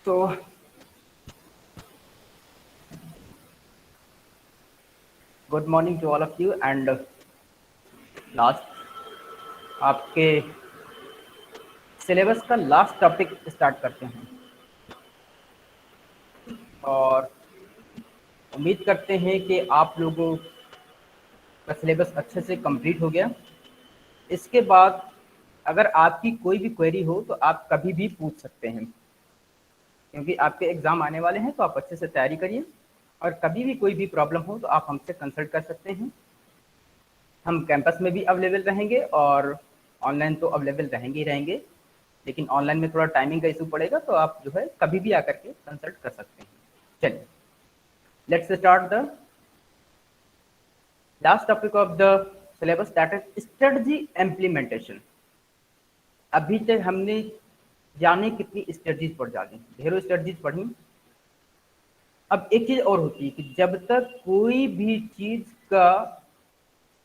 So, good morning to all of you and last आपके syllabus का last topic start करते हैं और उम्मीद करते हैं कि आप लोगों का सिलेबस अच्छे से कंप्लीट हो गया। इसके बाद अगर आपकी कोई भी क्वेरी हो तो आप कभी भी पूछ सकते हैं, क्योंकि आपके एग्ज़ाम आने वाले हैं, तो आप अच्छे से तैयारी करिए और कभी भी कोई भी प्रॉब्लम हो तो आप हमसे कंसल्ट कर सकते हैं। हम कैंपस में भी अवेलेबल रहेंगे और ऑनलाइन तो अवेलेबल रहेंगे ही रहेंगे, लेकिन ऑनलाइन में थोड़ा टाइमिंग का इशू पड़ेगा, तो आप जो है कभी भी आकर के कंसल्ट कर सकते हैं। चलिए, let's start the last topic of the syllabus, that is strategy implementation. अभी तक हमने जाने कितनी स्ट्रेटजीज पढ़ जानी, ढेरों स्ट्रेटजीज पढ़ी। अब एक चीज और होती है कि जब तक कोई भी चीज का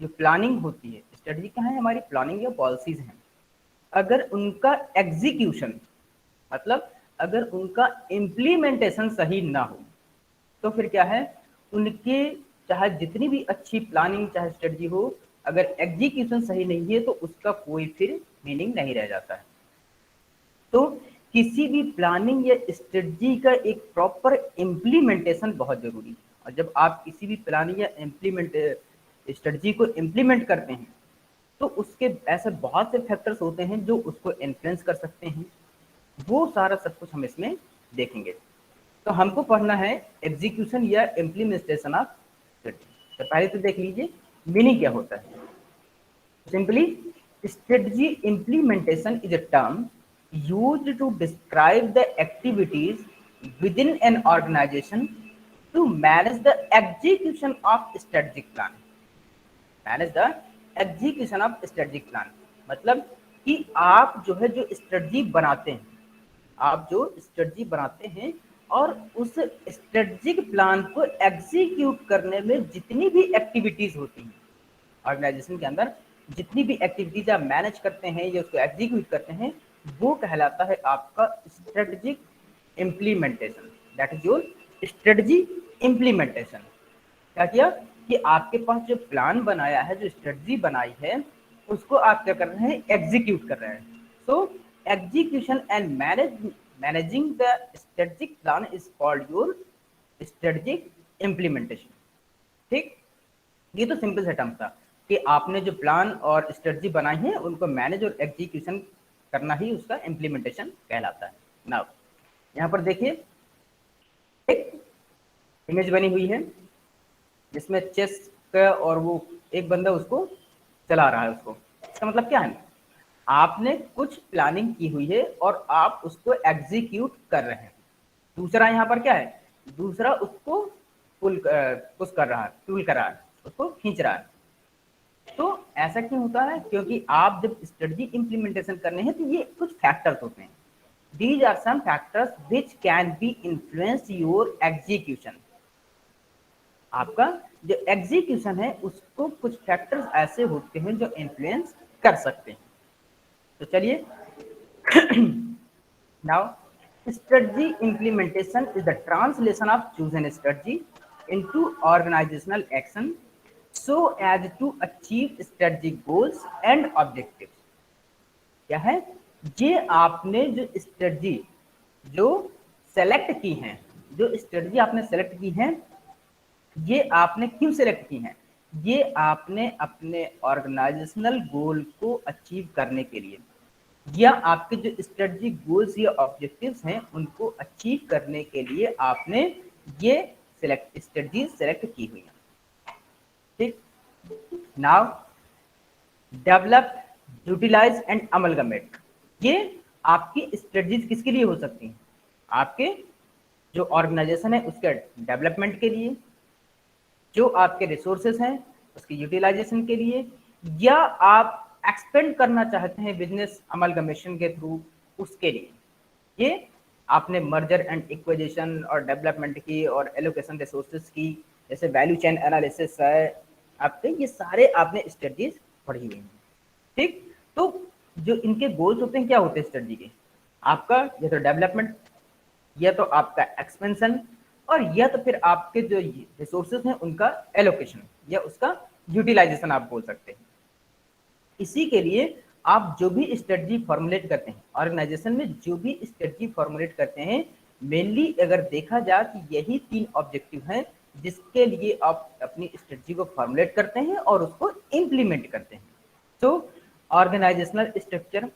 जो प्लानिंग होती है, स्ट्रेटजी क्या है, हमारी प्लानिंग या पॉलिसीज हैं, अगर उनका एग्जीक्यूशन मतलब अगर उनका इम्प्लीमेंटेशन सही ना हो तो फिर क्या है, उनके चाहे जितनी भी अच्छी प्लानिंग चाहे स्ट्रेटजी हो, अगर एग्जीक्यूशन सही नहीं है तो उसका कोई फिर मीनिंग नहीं रह जाता है। तो किसी भी प्लानिंग या स्ट्रेटजी का एक प्रॉपर इम्प्लीमेंटेशन बहुत जरूरी है। और जब आप किसी भी प्लानिंग या स्ट्रेटजी को इम्प्लीमेंट करते हैं तो उसके ऐसे बहुत से फैक्टर्स होते हैं जो उसको इन्फ्लुएंस कर सकते हैं। वो सारा सब कुछ हम इसमें देखेंगे। तो हमको पढ़ना है एग्जीक्यूशन या इम्प्लीमेंटेशन ऑफ स्ट्रेटजी। तो पहले तो देख लीजिए मीनिंग क्या होता है। Simply, strategy implementation is a term used to describe the activities within an organization to manage the execution of strategic plan. Manage the execution of strategic plan मतलब कि आप जो है जो स्ट्रेटजी बनाते हैं, आप जो स्ट्रेटजी बनाते हैं और उस स्ट्रेटजिक प्लान को एग्जीक्यूट करने में जितनी भी एक्टिविटीज होती हैं ऑर्गेनाइजेशन के अंदर, जितनी भी एक्टिविटीज आप मैनेज करते हैं या उसको एग्जीक्यूट करते हैं, वो कहलाता है आपका strategic implementation. That is your strategy implementation. क्या किया कि आपके पास जो प्लान बनाया है, जो स्ट्रेटजी बनाई है, उसको आप क्या कर रहे हैं, एग्जीक्यूट कर रहे हैं। So execution and managing the strategic plan is called your strategic implementation. ठीक, ये तो सिंपल सा टर्म था कि आपने जो प्लान और स्ट्रेटजी बनाई है उनको मैनेज और एग्जीक्यूशन करना ही उसका इम्प्लीमेंटेशन कहलाता है। नाउ यहाँ पर देखिए एक इमेज बनी हुई है जिसमें चेस का और वो एक बंदा उसको चला रहा है उसको। इसका मतलब क्या है, आपने कुछ प्लानिंग की हुई है और आप उसको एग्जीक्यूट कर रहे हैं। दूसरा यहाँ पर क्या है, दूसरा उसको पुल पुश कर रहा है, टूल कर रहा है, उसको खींच रहा है। तो ऐसा क्यों होता है, क्योंकि आप जब स्ट्रेटजी इंप्लीमेंटेशन करने हैं तो ये कुछ फैक्टर्स होते हैं। These are some factors which can be influence your execution. आपका जो एग्जीक्यूशन है उसको कुछ फैक्टर्स ऐसे होते हैं जो इन्फ्लुएंस कर सकते हैं। तो चलिए now strategy implementation is the translation of chosen strategy into organizational action so as to achieve strategic goals and objectives। क्या है, ये आपने जो स्ट्रेटजी जो सेलेक्ट की हैं, जो स्ट्रेटजी आपने सेलेक्ट की हैं, ये आपने क्यों सेलेक्ट की हैं, ये आपने अपने ऑर्गेनाइजेशनल गोल को अचीव करने के लिए या आपके जो स्ट्रेटजिक गोल्स या ऑब्जेक्टिव्स हैं उनको अचीव करने के लिए आपने ये स्ट्रेटजी सेलेक्ट की हुई है। ठीक, now develop, utilize and amalgamate. ये आपकी स्ट्रेटजीज किसके लिए हो सकती हैं, आपके जो ऑर्गेनाइजेशन है उसके डेवलपमेंट के लिए, जो आपके रिसोर्सेस हैं उसके यूटिलाइजेशन के लिए, या आप एक्सपेंड करना चाहते हैं बिजनेस अमलगमेशन के थ्रू, उसके लिए। ये आपने मर्जर एंड इक्विजिशन और डेवलपमेंट की और एलोकेशन रिसोर्सेज की, जैसे वैल्यू चेन एनालिसिस है आपके, ये सारे आपने स्ट्रेटजीज पढ़ी हुई हैं। ठीक, तो जो इनके गोल्स होते हैं क्या होते हैं स्ट्रेटजी के, आपका या तो डेवलपमेंट या तो आपका एक्सपेंशन, और या तो फिर आपके जो रिसोर्सेज हैं उनका एलोकेशन या उसका यूटिलाइजेशन आप बोल सकते हैं। इसी के लिए आप जो भी स्ट्रेटजी फॉर्मुलेट करते हैं ऑर्गेनाइजेशन में, जो भी स्ट्रेटजी फॉर्मुलेट करते हैं, मेनली अगर देखा जाए कि यही 3 ऑब्जेक्टिव हैं जिसके लिए आप अपनी स्ट्रेटजी को फॉर्मुलेट करते हैं और उसको इम्प्लीमेंट करते हैं। तो organizational structure,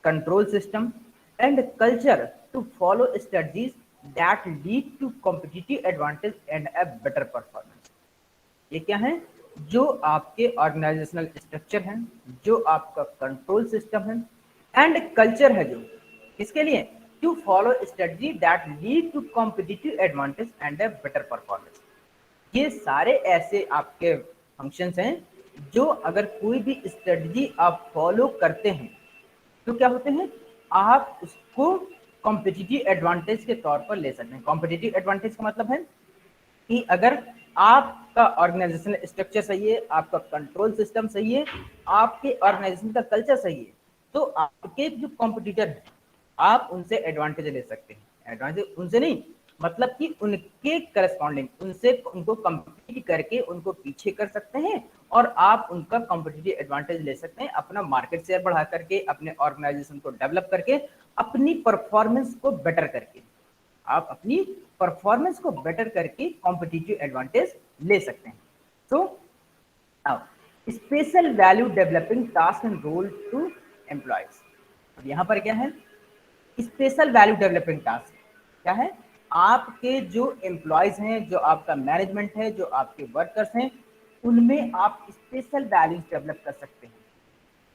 control system and culture to follow strategies that lead to competitive advantage and a better performance। ये क्या है? जो आपके ऑर्गेनाइजेशनल स्ट्रक्चर है, जो आपका कंट्रोल सिस्टम है एंड कल्चर है, जो किसके लिए? To follow strategy that lead to competitive advantage and a better performance. ये सारे ऐसे आपके फंक्शंस हैं जो अगर कोई भी स्ट्रेटजी आप फॉलो करते हैं तो क्या होते हैं, आप उसको कॉम्पिटिटिव एडवांटेज के तौर पर ले सकते हैं। कॉम्पिटिटिव एडवांटेज का मतलब है कि अगर आपका ऑर्गेनाइजेशन स्ट्रक्चर सही है, आपका कंट्रोल सिस्टम सही है, आपके ऑर्गेनाइजेशन का कल्चर सही है, तो आपके जो कॉम्पिटिटर है आप उनसे एडवांटेज ले सकते हैं। एडवांटेज उनसे नहीं, मतलब कि उनके करस्पॉन्डिंग उनसे उनको कम्पीट करके उनको पीछे कर सकते हैं और आप उनका कॉम्पिटिटिव एडवांटेज ले सकते हैं, अपना मार्केट शेयर बढ़ा करके, अपने ऑर्गेनाइजेशन को डेवलप करके, अपनी परफॉर्मेंस को बेटर करके, आप अपनी परफॉर्मेंस को बेटर करके कॉम्पिटिटिव एडवांटेज ले सकते हैं। तो special value developing task and role to employees. अब यहाँ पर क्या है, स्पेशल वैल्यू डेवलपिंग टास्क क्या है? आपके जो एम्प्लॉयज हैं, जो आपका मैनेजमेंट है, जो आपके वर्कर्स हैं, उनमें आप स्पेशल वैल्यूज डेवलप कर सकते हैं।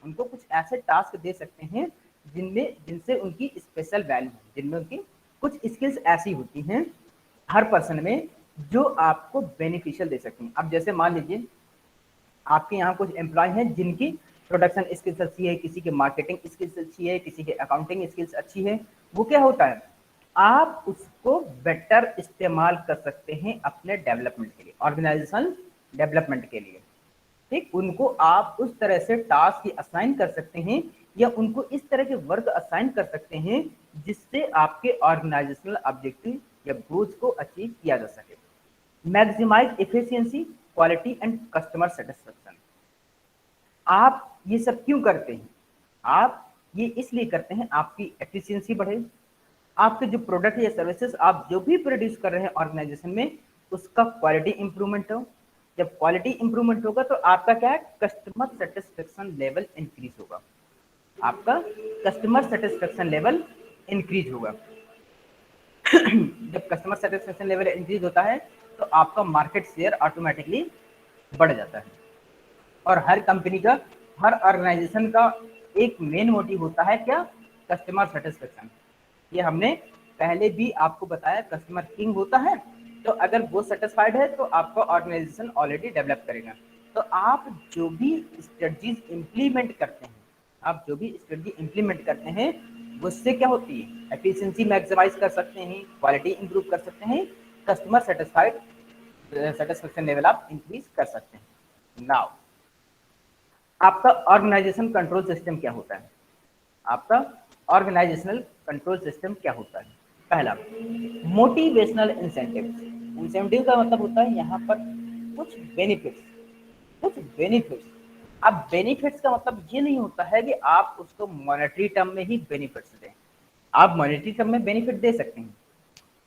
उनको कुछ ऐसे टास्क दे सकते हैं जिनसे उनकी स्पेशल वैल्यू है, जिनमें उनकी कुछ स्किल्स ऐसी होती हैं हर पर्सन में जो आपको बेनिफिशियल दे सकती हैं। अब जैसे मान लीजिए आपके यहाँ कुछ एम्प्लॉय हैं जिनकी प्रोडक्शन स्किल्स अच्छी है, किसी की मार्केटिंग स्किल्स अच्छी है, किसी की अकाउंटिंग स्किल्स अच्छी है। वो क्या होता है, आप उसको बेटर इस्तेमाल कर सकते हैं अपने डेवलपमेंट के लिए, ऑर्गेनाइजेशन डेवलपमेंट के लिए। ठीक, उनको आप उस तरह से टास्क असाइन कर सकते हैं या उनको इस तरह के वर्क असाइन कर सकते हैं जिससे आपके ऑर्गेनाइजेशनल ऑब्जेक्टिव या गोल्स को अचीव किया जा सके। Maximize efficiency, quality and customer satisfaction. आप ये सब क्यों करते हैं? आप ये इसलिए करते हैं आपकी एफिशिएंसी बढ़े, आपके जो प्रोडक्ट या सर्विसेज आप जो भी प्रोड्यूस कर रहे हैं ऑर्गेनाइजेशन में उसका क्वालिटी इंप्रूवमेंट हो। जब क्वालिटी इंप्रूवमेंट होगा तो आपका क्या है, कस्टमर सेटिस्फेक्शन लेवल इंक्रीज होगा, आपका कस्टमर सेटिस्फेक्शन लेवल इंक्रीज होगा। जब कस्टमर सेटिस्फेक्शन लेवल इंक्रीज होता है तो आपका मार्केट शेयर ऑटोमेटिकली बढ़ जाता है। और हर कंपनी का, हर ऑर्गेनाइजेशन का एक मेन मोटिव होता है क्या, कस्टमर सेटिस्फेक्शन। ये हमने पहले भी आपको बताया, कस्टमर किंग होता है। तो अगर वो सेटिस्फाइड है तो आपका ऑर्गेनाइजेशन ऑलरेडी डेवलप करेगा। तो आप जो भी स्ट्रेटजीज इंप्लीमेंट करते हैं, आप जो भी स्ट्रेटजी इंप्लीमेंट करते हैं उससे क्या होती है, एफिशिएंसी मैक्सिमाइज कर सकते हैं, क्वालिटी इंप्रूव कर सकते हैं, कस्टमर सेटिस्फेक्शन लेवल आप इंक्रीज कर सकते हैं। नाउ आपका ऑर्गेनाइजेशन कंट्रोल सिस्टम क्या होता है? आपका ऑर्गेनाइजेशनल कंट्रोल सिस्टम क्या होता है? पहला, मोटिवेशनल इंसेंटिव। इंसेंटिव का मतलब होता है यहाँ पर कुछ बेनिफिट्स, कुछ बेनिफिट्स। अब बेनिफिट्स का मतलब ये नहीं होता है कि आप उसको मॉनेटरी टर्म में ही बेनिफिट्स दें। आप मॉनेटरी टर्म में बेनिफिट दे सकते हैं।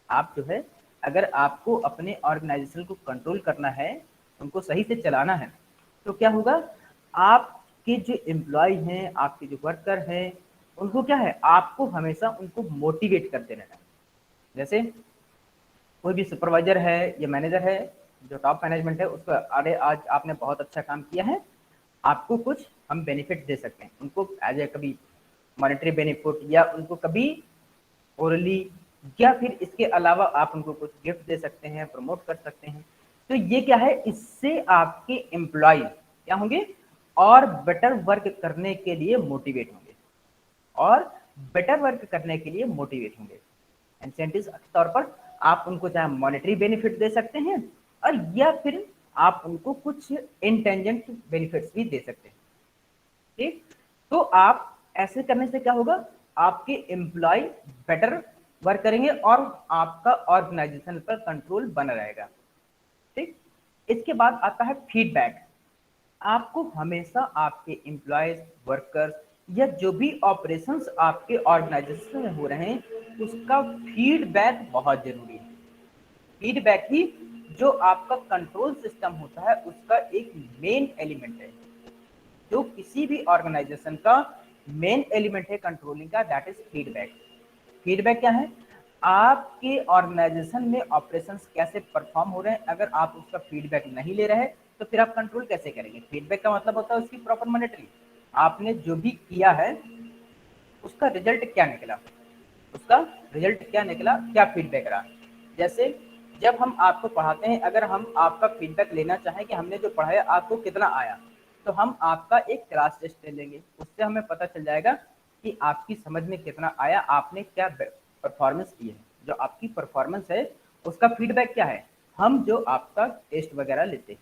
आप जो है, अगर आपको अपने ऑर्गेनाइजेशन को कंट्रोल करना है, उनको सही से चलाना है, तो क्या होगा, आपके जो एम्प्लॉय हैं, आपके जो वर्कर हैं, उनको क्या है, आपको हमेशा उनको मोटिवेट करते रहना है। जैसे कोई भी सुपरवाइजर है या मैनेजर है, जो टॉप मैनेजमेंट है, उसको अरे आज आपने बहुत अच्छा काम किया है, आपको कुछ हम बेनिफिट दे सकते हैं। उनको एज ए कभी मॉनेटरी बेनिफिट या उनको कभी ओरली या फिर इसके अलावा आप उनको कुछ गिफ्ट दे सकते हैं, प्रमोट कर सकते हैं। तो ये क्या है, इससे आपके एम्प्लॉय क्या होंगे, और बेटर वर्क करने के लिए मोटिवेट होंगे, और बेटर वर्क करने के लिए मोटिवेट होंगे। इंसेंटिव्स के तौर पर आप उनको चाहे मॉनेटरी बेनिफिट दे सकते हैं और या फिर आप उनको कुछ इंटेंजेंट बेनिफिट्स भी दे सकते हैं। ठीक, तो आप ऐसे करने से क्या होगा, आपके एम्प्लॉय बेटर वर्क करेंगे और आपका ऑर्गेनाइजेशन पर कंट्रोल बना रहेगा। ठीक, इसके बाद आता है फीडबैक। आपको हमेशा आपके एम्प्लॉयज, वर्कर्स या जो भी ऑपरेशंस आपके ऑर्गेनाइजेशन में हो रहे हैं उसका फीडबैक बहुत जरूरी है। फीडबैक ही जो आपका कंट्रोल सिस्टम होता है उसका एक मेन एलिमेंट है। जो किसी भी ऑर्गेनाइजेशन का मेन एलिमेंट है कंट्रोलिंग का, दैट इज फीडबैक। फीडबैक क्या है? आपके ऑर्गेनाइजेशन में ऑपरेशंस कैसे परफॉर्म हो रहे हैं, अगर आप उसका फीडबैक नहीं ले रहे तो फिर आप कंट्रोल कैसे करेंगे? फीडबैक का मतलब होता है उसकी प्रॉपर मॉनिटरिंग। आपने जो भी किया है उसका रिजल्ट क्या निकला, उसका रिजल्ट क्या निकला, क्या फीडबैक रहा। जैसे जब हम आपको पढ़ाते हैं, अगर हम आपका फीडबैक लेना चाहें कि हमने जो पढ़ाया आपको कितना आया, तो हम आपका एक क्लास टेस्ट ले लेंगे। उससे हमें पता चल जाएगा कि आपकी समझ में कितना आया, आपने क्या परफॉर्मेंस की है। जो आपकी परफॉर्मेंस है उसका फीडबैक क्या है? हम जो आपका टेस्ट वगैरह लेते हैं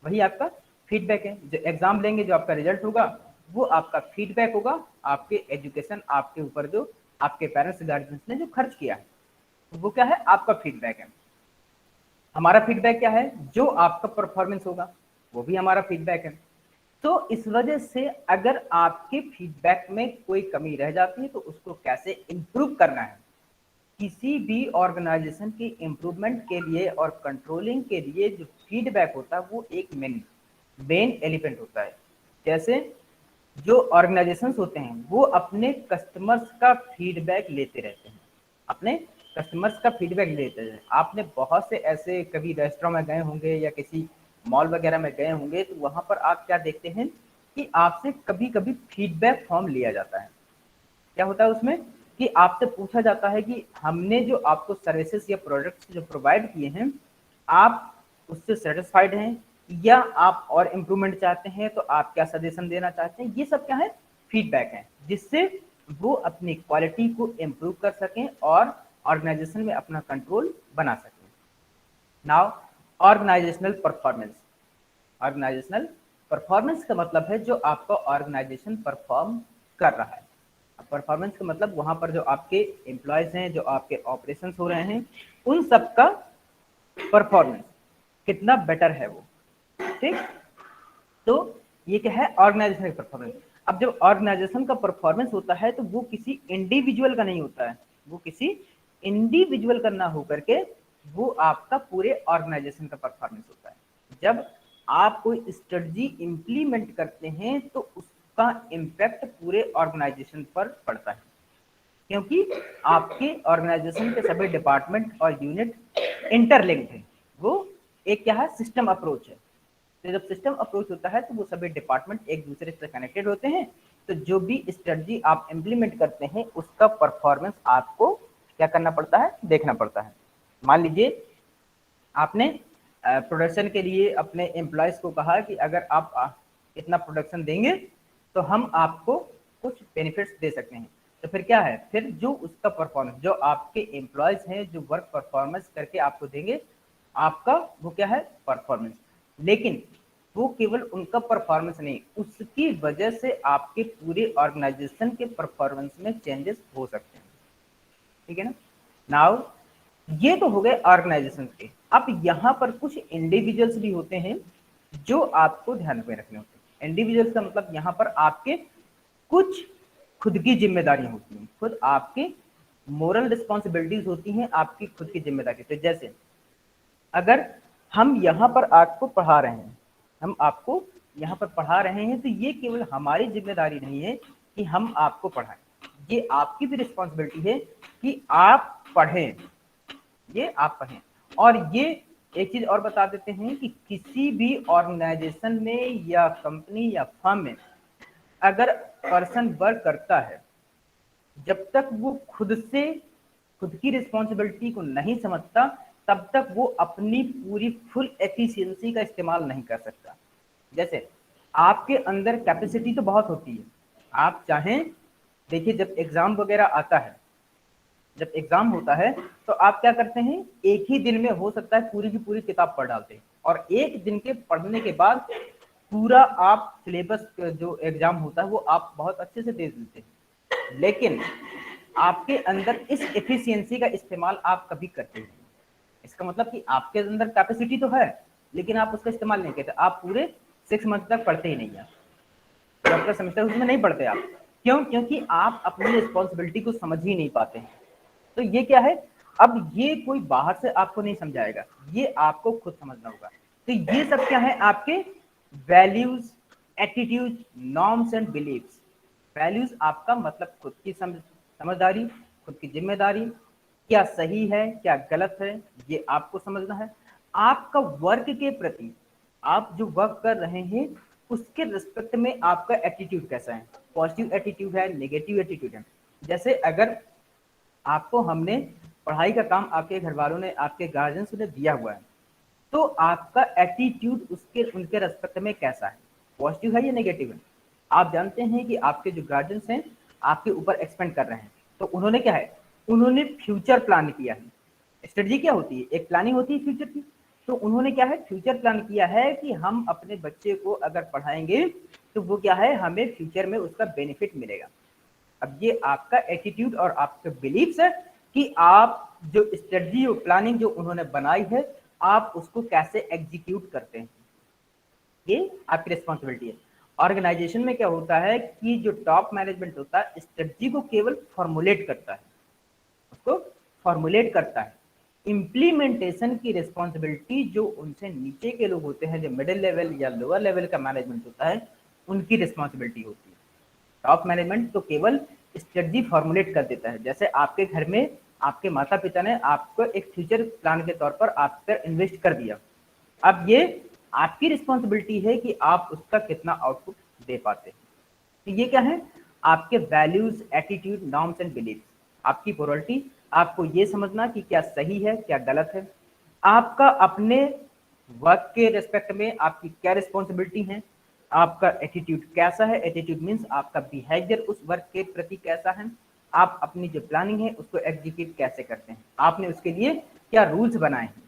वही आपका फीडबैक है। जो एग्जाम लेंगे, जो आपका रिजल्ट होगा वो आपका फीडबैक होगा। आपके एजुकेशन, आपके ऊपर जो आपके पेरेंट्स गार्जियंस ने जो खर्च किया है वो क्या है? आपका फीडबैक है। हमारा फीडबैक क्या है? जो आपका परफॉर्मेंस होगा वो भी हमारा फीडबैक है। तो इस वजह से अगर आपके फीडबैक में कोई कमी रह जाती है तो उसको कैसे इंप्रूव करना है, किसी भी ऑर्गेनाइजेशन की इम्प्रूवमेंट के लिए और कंट्रोलिंग के लिए जो फीडबैक होता है वो एक मेन एलिमेंट होता है। जैसे जो ऑर्गेनाइजेशंस होते हैं वो अपने कस्टमर्स का फीडबैक लेते रहते हैं, अपने कस्टमर्स का फीडबैक लेते हैं। आपने बहुत से ऐसे कभी रेस्टोरेंट में गए होंगे या किसी मॉल वगैरह में गए होंगे तो वहां पर आप क्या देखते हैं कि आपसे कभी कभी फीडबैक फॉर्म लिया जाता है। क्या होता है उसमें कि आपसे पूछा जाता है कि हमने जो आपको सर्विसेज या प्रोडक्ट्स जो प्रोवाइड किए हैं आप उससे सेटिस्फाइड हैं या आप और इम्प्रूवमेंट चाहते हैं, तो आप क्या सजेशन देना चाहते हैं। ये सब क्या है? फीडबैक है, जिससे वो अपनी क्वालिटी को इम्प्रूव कर सकें और ऑर्गेनाइजेशन में अपना कंट्रोल बना सकें। Now organizational performance. Organizational performance का मतलब है जो आपका ऑर्गेनाइजेशन परफॉर्म कर रहा है। परफॉर्मेंस का मतलब वहां पर जो आपके एम्प्लॉयज हैं, जो आपके ऑपरेशन हो रहे हैं, उन सब का परफॉर्मेंस कितना बेटर है वो। ठीक, तो ये क्या है? ऑर्गेनाइजेशन का परफॉर्मेंस। अब जब ऑर्गेनाइजेशन का परफॉर्मेंस होता है तो वो किसी इंडिविजुअल का नहीं होता है, वो किसी इंडिविजुअल का ना होकर के वो आपका पूरे ऑर्गेनाइजेशन का परफॉर्मेंस होता है। जब आप कोई स्ट्रेटजी इंप्लीमेंट करते हैं तो उसका इम्पैक्ट पूरे ऑर्गेनाइजेशन पर पड़ता है, क्योंकि आपके ऑर्गेनाइजेशन के सभी डिपार्टमेंट और यूनिट इंटरलिंक्ड है। वो एक क्या है? सिस्टम अप्रोच है। तो जब सिस्टम अप्रोच होता है तो वो सभी डिपार्टमेंट एक दूसरे से कनेक्टेड होते हैं। तो जो भी स्ट्रेटजी आप इम्प्लीमेंट करते हैं उसका परफॉर्मेंस आपको क्या करना पड़ता है? देखना पड़ता है। मान लीजिए आपने प्रोडक्शन के लिए अपने एम्प्लॉयज को कहा कि अगर आप इतना प्रोडक्शन देंगे तो हम आपको कुछ बेनिफिट्स दे सकते हैं। तो फिर क्या है? फिर जो उसका परफॉर्मेंस, जो आपके एम्प्लॉयज हैं जो वर्क परफॉर्मेंस करके आपको देंगे, आपका वो क्या है? परफॉर्मेंस। लेकिन वो केवल उनका परफॉर्मेंस नहीं, उसकी वजह से आपके पूरे ऑर्गेनाइजेशन के परफॉर्मेंस में चेंजेस हो सकते हैं। ठीक है ना? नाउ ये तो हो गए ऑर्गेनाइजेशन के। अब यहाँ पर कुछ इंडिविजुअल्स भी होते हैं जो आपको ध्यान में रखने होते हैं। इंडिविजुअल्स का मतलब यहाँ पर आपके कुछ खुद की जिम्मेदारियां होती हैं, खुद आपके मोरल रिस्पॉन्सिबिलिटीज होती हैं, आपकी खुद की जिम्मेदारी। तो जैसे अगर हम यहाँ पर आपको पढ़ा रहे हैं, हम आपको यहाँ पर पढ़ा रहे हैं, तो ये केवल हमारी जिम्मेदारी नहीं है कि हम आपको पढ़ाएं, ये आपकी भी रिस्पॉन्सिबिलिटी है कि आप पढ़ें, ये आप पढ़ें। और ये एक चीज और बता देते हैं कि किसी भी ऑर्गेनाइजेशन में या कंपनी या फर्म में अगर पर्सन वर्क करता है, जब तक वो खुद की रिस्पॉन्सिबिलिटी को नहीं समझता तब तक वो अपनी पूरी फुल एफिशिएंसी का इस्तेमाल नहीं कर सकता। जैसे आपके अंदर कैपेसिटी तो बहुत होती है, आप चाहें, देखिए जब एग्जाम वगैरह आता है, जब एग्जाम होता है तो आप क्या करते हैं? एक ही दिन में हो सकता है पूरी की पूरी किताब पढ़ डालते हैं और एक दिन के पढ़ने के बाद पूरा आप सिलेबस जो एग्जाम होता है वो आप बहुत अच्छे से दे देते हैं। लेकिन आपके अंदर इस एफिशिएंसी का इस्तेमाल आप कभी करते नहीं। इसका मतलब कि आपके अंदर कैपेसिटी तो है, लेकिन आप उसका इस्तेमाल नहीं करते। आप पूरे 6 मंथ तक पढ़ते ही नहीं है, डॉक्टर सेमेस्टर उसमें नहीं पढ़ते आप। क्यों? क्योंकि आप अपनी रिस्पॉन्सिबिलिटी को समझ ही नहीं पाते हैं। तो ये क्या है, अब ये कोई बाहर से आपको नहीं समझाएगा, ये आपको खुद समझना होगा। तो ये सब क्या है, आपके values, attitude, norms and beliefs. Values आपका मतलब खुद की समझदारी, खुद की जिम्मेदारी, क्या सही है क्या गलत है ये आपको समझना है। आपका वर्क के प्रति, आप जो वर्क कर रहे हैं उसके रिस्पेक्ट में आपका एटीट्यूड कैसा है, पॉजिटिव एटीट्यूड है, नेगेटिव एटीट्यूड है। जैसे अगर आपको हमने पढ़ाई का काम आपके घर वालों ने, आपके गार्जियंस ने दिया हुआ है, तो आपका एटीट्यूड उसके उनके रेस्पेक्ट में कैसा है, पॉजिटिव है या नेगेटिव है। आप जानते हैं कि आपके जो गार्जियंस हैं आपके ऊपर एक्सपेंड कर रहे हैं, तो उन्होंने क्या है, उन्होंने फ्यूचर प्लान किया है। स्ट्रेटजी क्या होती है, एक प्लानिंग होती है फ्यूचर की। तो उन्होंने क्या है, फ्यूचर प्लान किया है कि हम अपने बच्चे को अगर पढ़ाएंगे तो वो क्या है, हमें फ्यूचर में उसका बेनिफिट मिलेगा। अब ये आपका एटीट्यूड और आपके बिलीव्स है कि आप जो स्ट्रेटजी और प्लानिंग जो उन्होंने बनाई है आप उसको कैसे एग्जीक्यूट करते हैं, ये आपकी रिस्पॉन्सिबिलिटी है। ऑर्गेनाइजेशन में क्या होता है कि जो टॉप मैनेजमेंट होता है स्ट्रेटजी को केवल फॉर्मुलेट करता है, उसको फॉर्मुलेट करता है। इम्प्लीमेंटेशन की रिस्पॉन्सिबिलिटी जो उनसे नीचे के लोग होते हैं, जो मिडिल लेवल या लोअर लेवल का मैनेजमेंट होता है, उनकी रिस्पॉन्सिबिलिटी होती है। टॉप मैनेजमेंट तो केवल स्ट्रेटजी फॉर्मुलेट कर देता है। जैसे आपके घर में आपके माता पिता ने आपको एक फ्यूचर प्लान के तौर पर आप पर इन्वेस्ट कर दिया, अब ये आपकी रिस्पॉन्सिबिलिटी है कि आप उसका कितना आउटपुट दे पाते हैं। तो ये क्या है, आपके values, attitude, norms and belief. आपकी प्रायोरिटी, आपको ये समझना कि क्या सही है क्या गलत है। आपका अपने वर्क के रेस्पेक्ट में आपकी क्या रिस्पॉन्सिबिलिटी है, आपका एटीट्यूड कैसा है, एटीट्यूड मीन्स आपका बिहेवियर उस वर्क के प्रति कैसा है, आप अपनी जो प्लानिंग है उसको एग्जीक्यूट कैसे करते हैं, आपने उसके लिए क्या रूल्स बनाए हैं,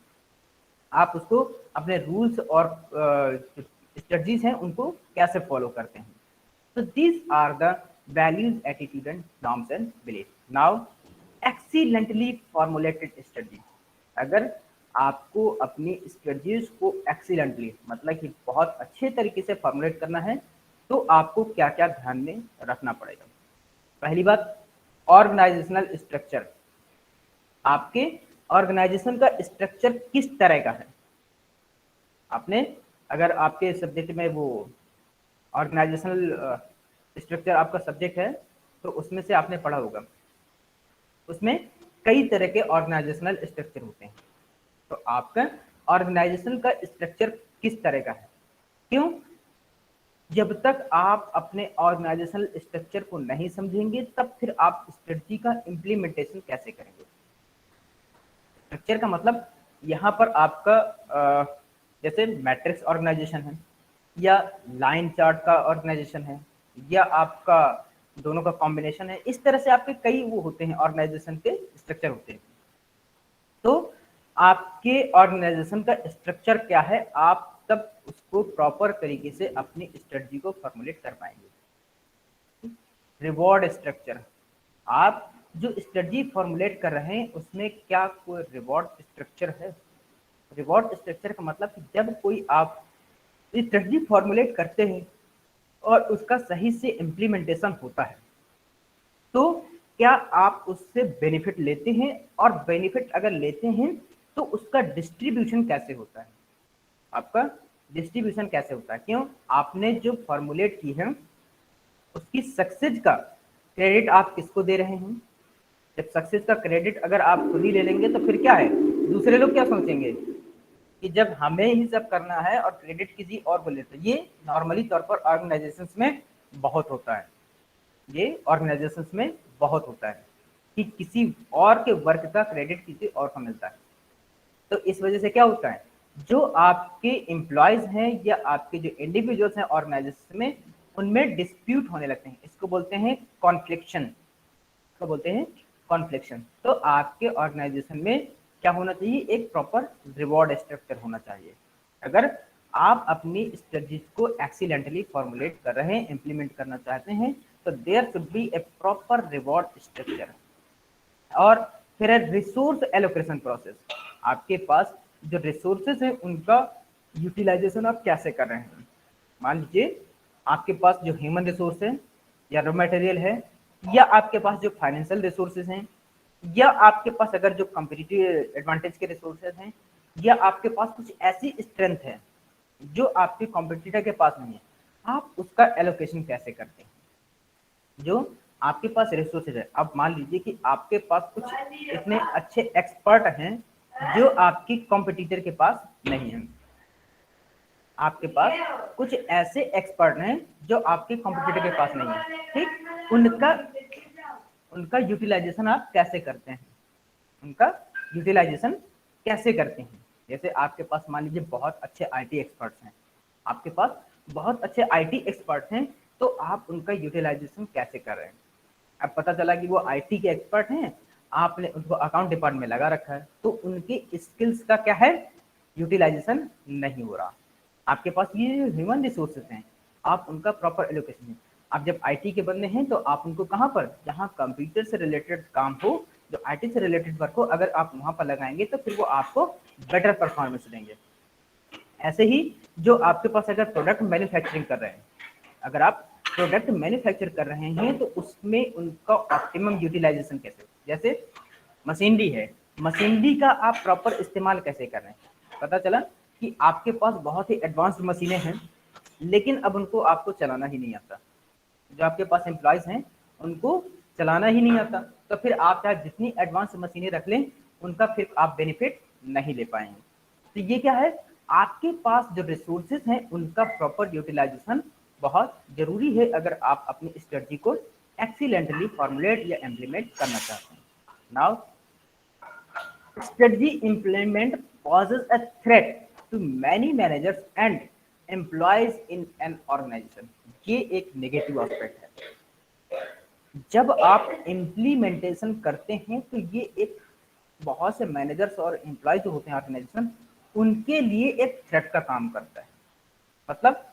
आप उसको अपने रूल्स और स्ट्रेटजीज हैं उनको कैसे फॉलो करते हैं। तो these are the values, attitude and norms and belief. Now excellently formulated strategy. अगर आपको अपनी स्ट्रेटजीज को एक्सीलेंटली मतलब कि बहुत अच्छे तरीके से फॉर्मुलेट करना है तो आपको क्या क्या ध्यान में रखना पड़ेगा। पहली बात, ऑर्गेनाइजेशनल स्ट्रक्चर। आपके ऑर्गेनाइजेशन का स्ट्रक्चर किस तरह का है, आपने अगर आपके सब्जेक्ट में वो ऑर्गेनाइजेशनल स्ट्रक्चर आपका सब्जेक्ट है तो उसमें से आपने पढ़ा होगा, उसमें कई तरह के ऑर्गेनाइजेशनल स्ट्रक्चर होते हैं। तो आपका ऑर्गेनाइजेशन का स्ट्रक्चर किस तरह का है, क्यों, जब तक आप अपने ऑर्गेनाइजेशनल स्ट्रक्चर को नहीं समझेंगे तब फिर आप स्ट्रेटजी का इम्प्लीमेंटेशन कैसे करेंगे। स्ट्रक्चर का मतलब यहाँ पर आपका जैसे मैट्रिक्स ऑर्गेनाइजेशन है या लाइन चार्ट का ऑर्गेनाइजेशन है या आपका दोनों का कॉम्बिनेशन है, इस तरह से आपके कई वो होते हैं, ऑर्गेनाइजेशन के स्ट्रक्चर होते हैं। तो आपके ऑर्गेनाइजेशन का स्ट्रक्चर क्या है, आप तब उसको प्रॉपर तरीके से अपनी स्ट्रेटजी को फॉर्मुलेट कर पाएंगे। रिवॉर्ड स्ट्रक्चर, आप जो स्ट्रेटजी फॉर्मुलेट कर रहे हैं उसमें क्या कोई रिवॉर्ड स्ट्रक्चर है। रिवॉर्ड स्ट्रक्चर का मतलब कि जब कोई आप स्ट्रेटजी फॉर्मुलेट करते हैं और उसका सही से इम्प्लीमेंटेशन होता है तो क्या आप उससे बेनिफिट लेते हैं, और बेनिफिट अगर लेते हैं तो उसका डिस्ट्रीब्यूशन कैसे होता है, आपका डिस्ट्रीब्यूशन कैसे होता है। क्यों, आपने जो फॉर्मुलेट की है उसकी सक्सेस का क्रेडिट आप किसको दे रहे हैं। जब सक्सेस का क्रेडिट अगर आप खुद ही ले लेंगे तो फिर क्या है, दूसरे लोग क्या सोचेंगे कि जब हमें ही सब करना है और क्रेडिट किसी और को लेते। ये नॉर्मली तौर पर ऑर्गेनाइजेशंस में बहुत होता है, ये ऑर्गेनाइजेशंस में बहुत होता है कि किसी और के वर्क का क्रेडिट किसी और को मिलता है। तो इस वजह से क्या होता है, जो आपके एम्प्लॉयज हैं या आपके जो इंडिविजुअल्स हैं ऑर्गेनाइजेशन में, उनमें डिस्प्यूट होने लगते हैं, इसको बोलते हैं कॉन्फ्लिक्शन, इसको बोलते हैं कॉन्फ्लिक्शन। तो आपके ऑर्गेनाइजेशन में क्या होना चाहिए, एक प्रॉपर रिवॉर्ड स्ट्रक्चर होना चाहिए। अगर आप अपनी स्ट्रेटजीज को एक्सीलेंटली फॉर्मुलेट कर रहे हैं, इंप्लीमेंट करना चाहते हैं, तो there should be a proper reward structure. और फिर है रिसोर्स एलोकेशन प्रोसेस, आपके पास जो रिसोर्सेज है उनका यूटिलाइजेशन आप कैसे कर रहे हैं। मान लीजिए आपके पास जो ह्यूमन रिसोर्स है या रॉ मटेरियल है, या आपके पास जो फाइनेंशियल रिसोर्सेज हैं, या आपके पास अगर जो कम्पिटिटिव एडवांटेज के रिसोर्सेज हैं, या आपके पास कुछ ऐसी स्ट्रेंथ है जो आपके कॉम्पिटिटर के पास नहीं है, आप उसका एलोकेशन कैसे करते हैं। जो आपके पास रिसोर्सेज है, अब मान लीजिए कि आपके पास कुछ इतने अच्छे एक्सपर्ट हैं जो आपकी कॉम्पिटिटर के पास नहीं है, आपके पास कुछ ऐसे एक्सपर्ट हैं जो आपके कॉम्पिटिटर के पास नहीं है, ठीक, उनका यूटिलाइजेशन आप कैसे करते हैं, उनका यूटिलाइजेशन कैसे करते हैं। जैसे आपके पास मान लीजिए बहुत अच्छे आईटी एक्सपर्ट्स हैं, आपके पास बहुत अच्छे आईटी एक्सपर्ट हैं, तो आप उनका यूटिलाइजेशन कैसे कर रहे हैं। अब पता चला कि वो आईटी के एक्सपर्ट हैं, आपने उनको अकाउंट डिपार्टमेंट में लगा रखा है, तो उनके स्किल्स का क्या है, यूटिलाइजेशन नहीं हो रहा। आपके पास ये जो ह्यूमन रिसोर्सेज हैं, आप उनका प्रॉपर एलोकेशन है। आप जब आईटी के बंदे हैं तो आप उनको कहाँ पर, जहाँ कंप्यूटर से रिलेटेड काम हो, जो आईटी से रिलेटेड वर्क हो, अगर आप वहाँ पर लगाएंगे तो फिर वो आपको बेटर परफॉर्मेंस देंगे। ऐसे ही जो आपके पास अगर प्रोडक्ट मैन्युफैक्चरिंग कर रहे हैं, अगर आप प्रोडक्ट मैन्युफैक्चर कर रहे हैं तो उसमें उनका ऑप्टिमम यूटिलाइजेशन कैसे, जैसे मशीनरी है, मशीनरी का आप प्रॉपर इस्तेमाल कैसे कर रहे हैं। पता चला कि आपके पास बहुत ही एडवांस्ड मशीनें हैं, लेकिन अब उनको आपको चलाना ही नहीं आता, जो आपके पास एम्प्लॉयज हैं उनको चलाना ही नहीं आता, तो फिर आप चाहे जितनी एडवांस मशीनें रख लें, उनका फिर आप बेनिफिट नहीं ले पाएंगे। तो ये क्या है, आपके पास जो रिसोर्सेज हैं उनका प्रॉपर यूटिलाइजेशन बहुत जरूरी है, अगर आप अपनी स्ट्रेटजी को एक्सीलेंटली फॉर्मुलेट या इम्प्लीमेंट करना चाहते हैं। Now strategy implement poses a threat to many managers and employees in an organization। ये एक नेगेटिव एस्पेक्ट है। जब आप इम्प्लीमेंटेशन करते हैं तो ये एक बहुत से मैनेजर्स और एम्प्लॉय जो होते हैं ऑर्गेनाइजेशन, उनके लिए एक थ्रेट का काम करता है। मतलब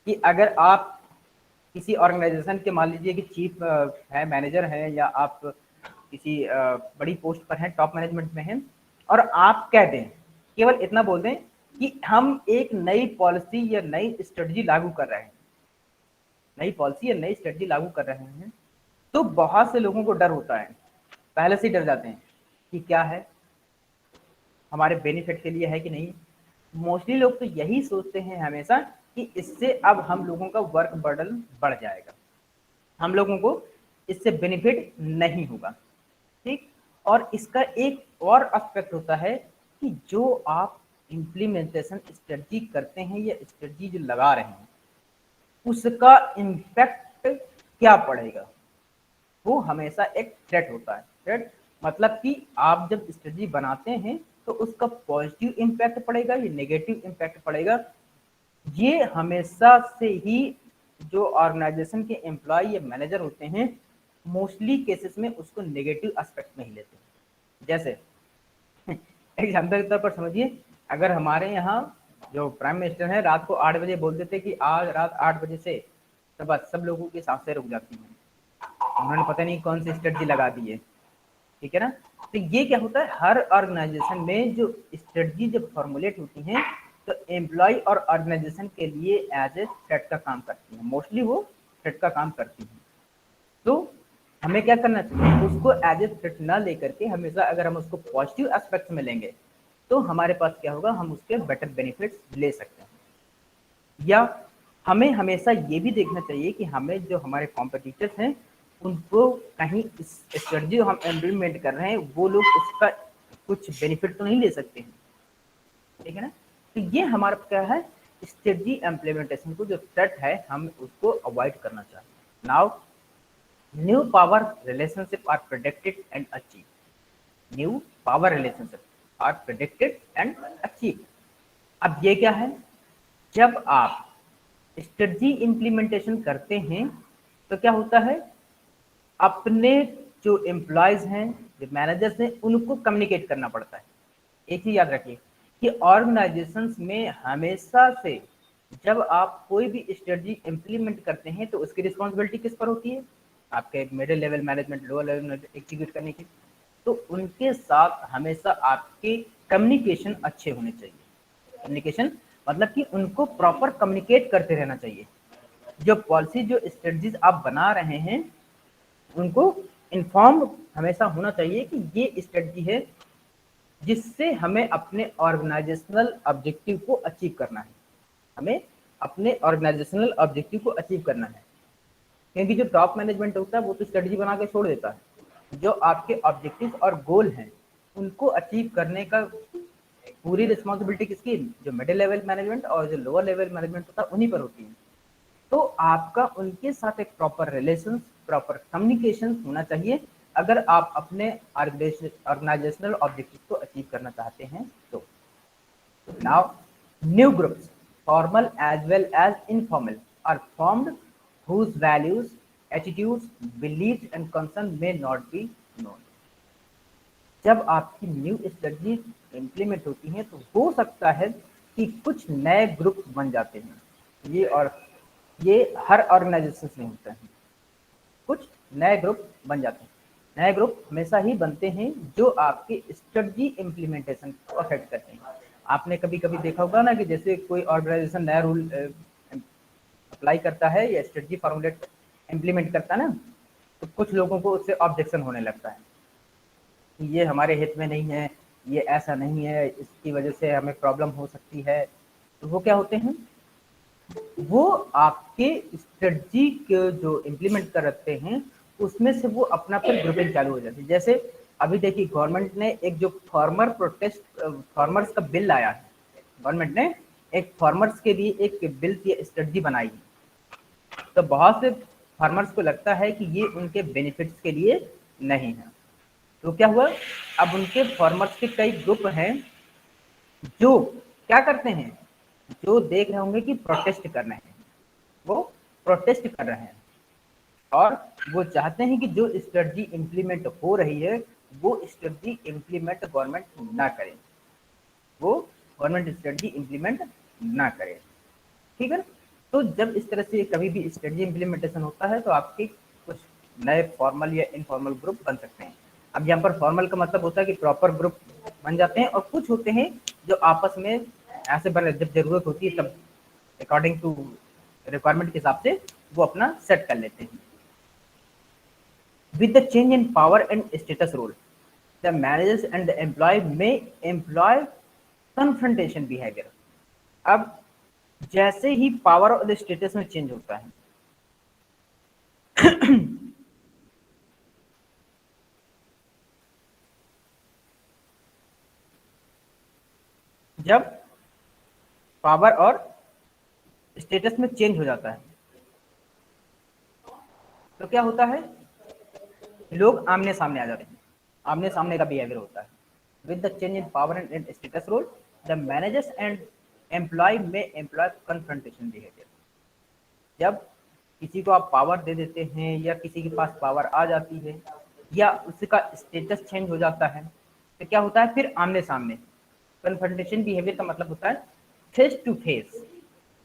कि अगर आप किसी ऑर्गेनाइजेशन के मान लीजिए कि चीफ है, मैनेजर है, या आप किसी बड़ी पोस्ट पर हैं, टॉप मैनेजमेंट में हैं, और आप कह दें, केवल इतना बोल दें कि हम एक नई पॉलिसी या नई स्ट्रेटजी लागू कर रहे हैं, नई पॉलिसी या नई स्ट्रेटजी लागू कर रहे हैं, तो बहुत से लोगों को डर होता है, पहले से ही डर जाते हैं कि क्या है, हमारे बेनिफिट के लिए है कि नहीं। मोस्टली लोग तो यही सोचते हैं हमेशा कि इससे अब हम लोगों का वर्क बर्डन बढ़ जाएगा, हम लोगों को इससे बेनिफिट नहीं होगा, ठीक। और इसका एक और एस्पेक्ट होता है कि जो आप इम्प्लीमेंटेशन स्ट्रेटजी करते हैं या स्ट्रेटजी जो लगा रहे हैं, उसका इम्पैक्ट क्या पड़ेगा, वो हमेशा एक थ्रेट होता है। थ्रेट मतलब कि आप जब स्ट्रेटजी बनाते हैं तो उसका पॉजिटिव इम्पैक्ट पड़ेगा या नेगेटिव इम्पैक्ट पड़ेगा, ये हमेशा से ही जो ऑर्गेनाइजेशन के एम्प्लॉय या मैनेजर होते हैं, मोस्टली केसेस में उसको नेगेटिव एस्पेक्ट में ही लेते हैं। जैसे एग्जाम्पल के तौर पर समझिए, अगर हमारे यहाँ जो प्राइम मिनिस्टर हैं रात को 8 बजे बोल देते कि आज रात 8 बजे से, तो बस सब लोगों की सांसें रुक जाती हैं, उन्होंने पता नहीं कौन सी स्ट्रेटजी लगा दी है, ठीक है ना। तो ये क्या होता है, हर ऑर्गेनाइजेशन में जो स्ट्रेटजी जब फॉर्मुलेट होती हैं तो एम्प्लॉय और ऑर्गेनाइजेशन के लिए एज ए थ्रेट का काम करती है, मोस्टली वो थ्रेट का काम करती है। तो हमें क्या करना चाहिए, उसको एज ए थ्रेट ना लेकर के हमेशा अगर हम उसको पॉजिटिव एस्पेक्ट में लेंगे तो हमारे पास क्या होगा, हम उसके बेटर बेनिफिट्स ले सकते हैं। या हमें हमेशा ये भी देखना चाहिए कि हमें जो हमारे कॉम्पिटिटर्स हैं उनको कहीं इस स्ट्रेटजी जो हम इम्प्लीमेंट कर रहे हैं वो लोग उसका कुछ बेनिफिट तो नहीं ले सकते हैं, ठीक है ना। तो ये हमारा क्या है, स्ट्रेटजी इम्प्लीमेंटेशन को जो थ्रेट है हम उसको अवॉइड करना चाहिए। Now new power relationship are predicted and achieve, new power relationship are predicted and achieve. अब ये क्या है, जब आप स्ट्रेटजी इम्प्लीमेंटेशन करते हैं तो क्या होता है, अपने जो एम्प्लॉयज हैं, जो मैनेजर्स हैं, उनको कम्युनिकेट करना पड़ता है। एक ही याद रखिए कि ऑर्गेनाइजेशंस में हमेशा से जब आप कोई भी स्ट्रेटजी इम्प्लीमेंट करते हैं तो उसकी रिस्पॉन्सिबिलिटी किस पर होती है, आपके middle level management, lower level execute करने की। तो उनके साथ हमेशा आपके कम्युनिकेशन अच्छे होने चाहिए। कम्युनिकेशन मतलब कि उनको प्रॉपर कम्युनिकेट करते रहना चाहिए। जो पॉलिसी, जो स्ट्रेटजीज आप बना रहे हैं, उनको इन्फॉर्म हमेशा होना चाहिए कि ये स्ट्रेटजी है जिससे हमें अपने ऑर्गेनाइजेशनल ऑब्जेक्टिव को अचीव करना है। हमें अपने ऑर्गेनाइजेशनल ऑब्जेक्टिव को अचीव करना है, क्योंकि जो टॉप मैनेजमेंट होता है वो तो स्ट्रेटजी बना के छोड़ देता है। जो आपके ऑब्जेक्टिव और गोल हैं उनको अचीव करने का पूरी रिस्पॉन्सिबिलिटी किसकी? जो मिडिल लेवल मैनेजमेंट और जो लोअर लेवल मैनेजमेंट होता है उन्हीं पर होती है। तो आपका उनके साथ एक प्रॉपर रिलेशन, प्रॉपर कम्युनिकेशन होना चाहिए अगर आप अपने ऑर्गेनाइजेशनल ऑब्जेक्टिव को अचीव करना चाहते हैं। तो now new groups, formal as well as informal, are formed whose values, attitudes, beliefs and concern may not be known। जब आपकी न्यू स्ट्रेटजी इम्प्लीमेंट होती है तो हो सकता है कि कुछ नए ग्रुप बन जाते हैं। ये हर ऑर्गेनाइजेशन में होता है, कुछ नए ग्रुप बन जाते हैं। नए ग्रुप हमेशा ही बनते हैं जो आपके स्ट्रेटजी इम्प्लीमेंटेशन को अफेक्ट करते हैं। आपने कभी कभी देखा होगा ना कि जैसे कोई ऑर्गेनाइजेशन नया रूल अप्लाई करता है या स्ट्रेटजी फॉर्मुलेट इम्प्लीमेंट करता है ना, तो कुछ लोगों को उससे ऑब्जेक्शन होने लगता है कि ये हमारे हित में नहीं है, ये ऐसा नहीं है, इसकी वजह से हमें प्रॉब्लम हो सकती है। तो वो क्या होते हैं, वो आपके स्ट्रेटजी के जो इम्प्लीमेंट करते हैं उसमें से वो अपना फिर ग्रुपिंग चालू हो जाती है। जैसे अभी देखिए गवर्नमेंट ने एक जो फार्मर्स का बिल लाया है, गवर्नमेंट ने एक फार्मर्स के लिए एक बिल की स्ट्रेटजी बनाई है। तो बहुत से फार्मर्स को लगता है कि ये उनके बेनिफिट्स के लिए नहीं है। तो क्या हुआ, अब उनके फार्मर्स के कई ग्रुप हैं जो क्या करते हैं, जो देख रहे होंगे कि प्रोटेस्ट कर रहे हैं, वो प्रोटेस्ट कर रहे हैं और वो चाहते हैं कि जो स्ट्रेटजी इम्प्लीमेंट हो रही है वो स्ट्रेटजी इम्प्लीमेंट गवर्नमेंट ना करे, वो गवर्नमेंट स्ट्रेटजी इम्प्लीमेंट ना करे। ठीक है। तो जब इस तरह से कभी भी स्ट्रेटजी इम्प्लीमेंटेशन होता है तो आपके कुछ नए फॉर्मल या इनफॉर्मल ग्रुप बन सकते हैं। अब यहाँ पर फॉर्मल का मतलब होता है कि प्रॉपर ग्रुप बन जाते हैं, और कुछ होते हैं जो आपस में ऐसे बने जब जरूरत होती है तब अकॉर्डिंग टू रिक्वायरमेंट के हिसाब से वो अपना सेट कर लेते हैं। With the change in power and status role, the managers and the employee में एम्प्लॉय कन्फ्रंटेशन बिहेवियर। अब जैसे ही पावर और स्टेटस में चेंज होता है जब पावर और स्टेटस में चेंज हो जाता है तो क्या होता है, लोग आमने सामने आ जाते हैं, आमने सामने का बिहेवियर होता है। With the change in power and status role, the managers and employee में एम्प्लॉय कन्फ्रंटेशन बिहेवियर। जब किसी को आप पावर दे देते हैं या किसी के पास पावर आ जाती है या उसका स्टेटस चेंज हो जाता है तो क्या होता है, फिर आमने सामने। कन्फ्रंटेशन बिहेवियर का मतलब होता है face to face.